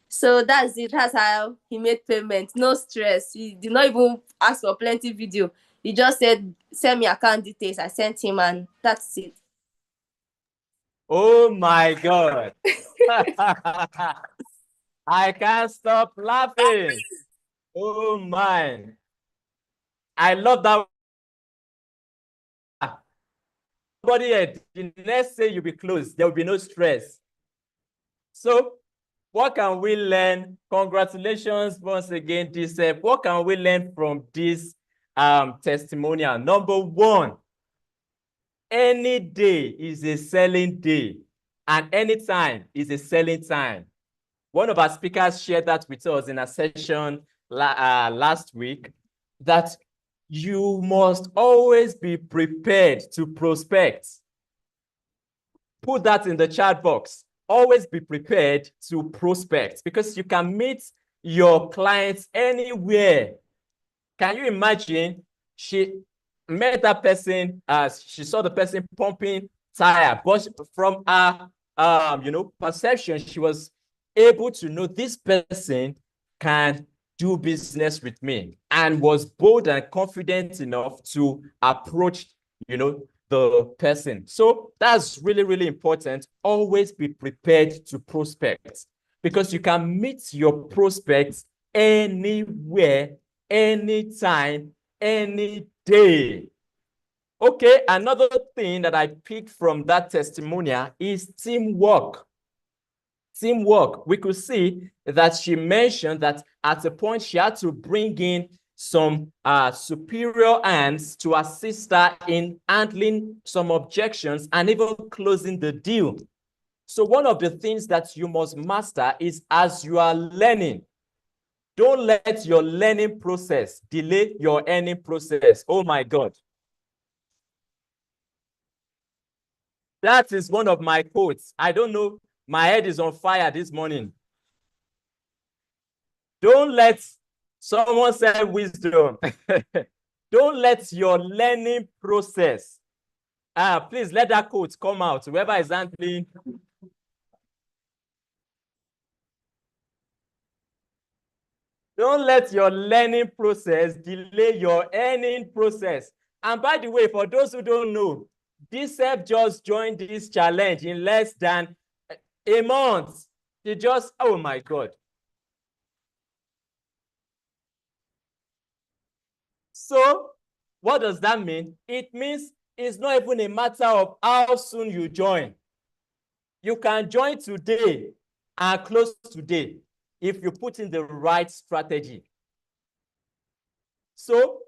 F: So that's it. That's how he made payment. No stress. He did not even ask for plenty video. He just said, send me account details. I sent him, and that's it.
B: Oh my God. I can't stop laughing. Oh my. I love that. Nobody here, the next day you'll be closed. There will be no stress. So what can we learn? Congratulations once again, Gtext. What can we learn from this testimonial? Number one, any day is a selling day, and any time is a selling time. One of our speakers shared that with us in a session last week, that you must always be prepared to prospect. Put that in the chat box. Always be prepared to prospect, because you can meet your clients anywhere Can you imagine? She met that person as she saw the person pumping tire, but from her perception, she was able to know this person can do business with me, and was bold and confident enough to approach the person. So that's really, really important. Always be prepared to prospect, because you can meet your prospects anywhere, anytime, any day. Okay, another thing that I picked from that testimonial is teamwork. Teamwork. We could see that she mentioned that at a point she had to bring in some superior hands to assist her in handling some objections and even closing the deal. So one of the things that you must master is, as you are learning, don't let your learning process delay your earning process. Oh my God. That is one of my quotes. I don't know. My head is on fire this morning. Don't let someone say wisdom. Don't let your learning process. Please let that quote come out. Whoever is handling. Don't let your learning process delay your earning process. And by the way, for those who don't know, this help just joined this challenge in less than a month. They just, oh my God. So what does that mean? It means it's not even a matter of how soon you join. You can join today and close today if you put in the right strategy. So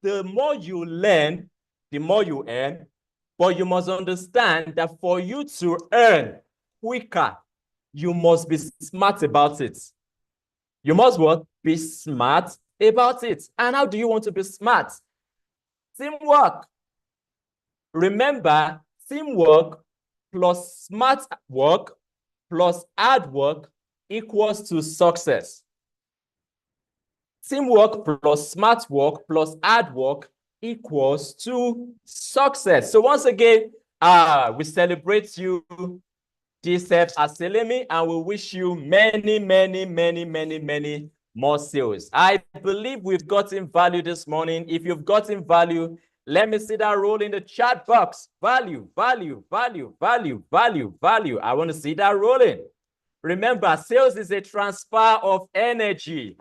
B: the more you learn, the more you earn. But you must understand that for you to earn quicker, you must be smart about it. You must what? Be smart about it. And how do you want to be smart? Teamwork. Remember, teamwork plus smart work plus hard work equals to success. Teamwork plus smart work plus hard work equals to success. So once again, we celebrate you, Gtext Associates, and we wish you many, many, many, many, many more sales. I believe we've gotten value this morning. If you've gotten value, let me see that roll in the chat box. Value, value, value, value, value, value. I want to see that rolling. Remember, sales is a transfer of energy.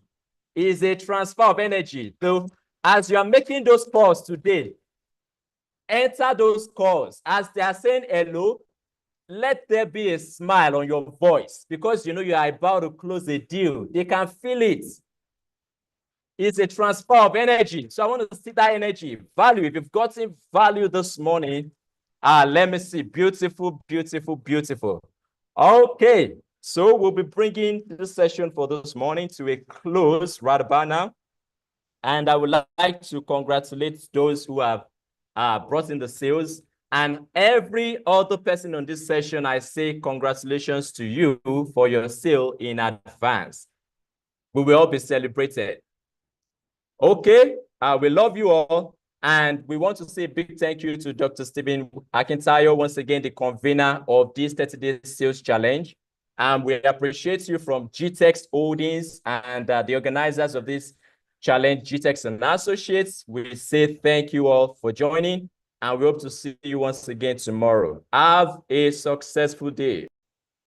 B: Is a transfer of energy. So as you are making those calls today, enter those calls. As they are saying hello, let there be a smile on your voice, because you know you are about to close a deal. They can feel it. It's a transfer of energy. So I want to see that energy. Value. If you've gotten value this morning, let me see. Beautiful, beautiful, beautiful. Okay. So we'll be bringing this session for this morning to a close right about now. And I would like to congratulate those who have brought in the sales. And every other person on this session, I say congratulations to you for your sale in advance. We will all be celebrated. Okay, we love you all. And we want to say a big thank you to Dr. Stephen Akintayo, once again, the convener of this 30-day sales challenge. And we appreciate you from Gtext Holdings and the organizers of this challenge, Gtext Associates. We say thank you all for joining, and we hope to see you once again tomorrow. Have a successful day.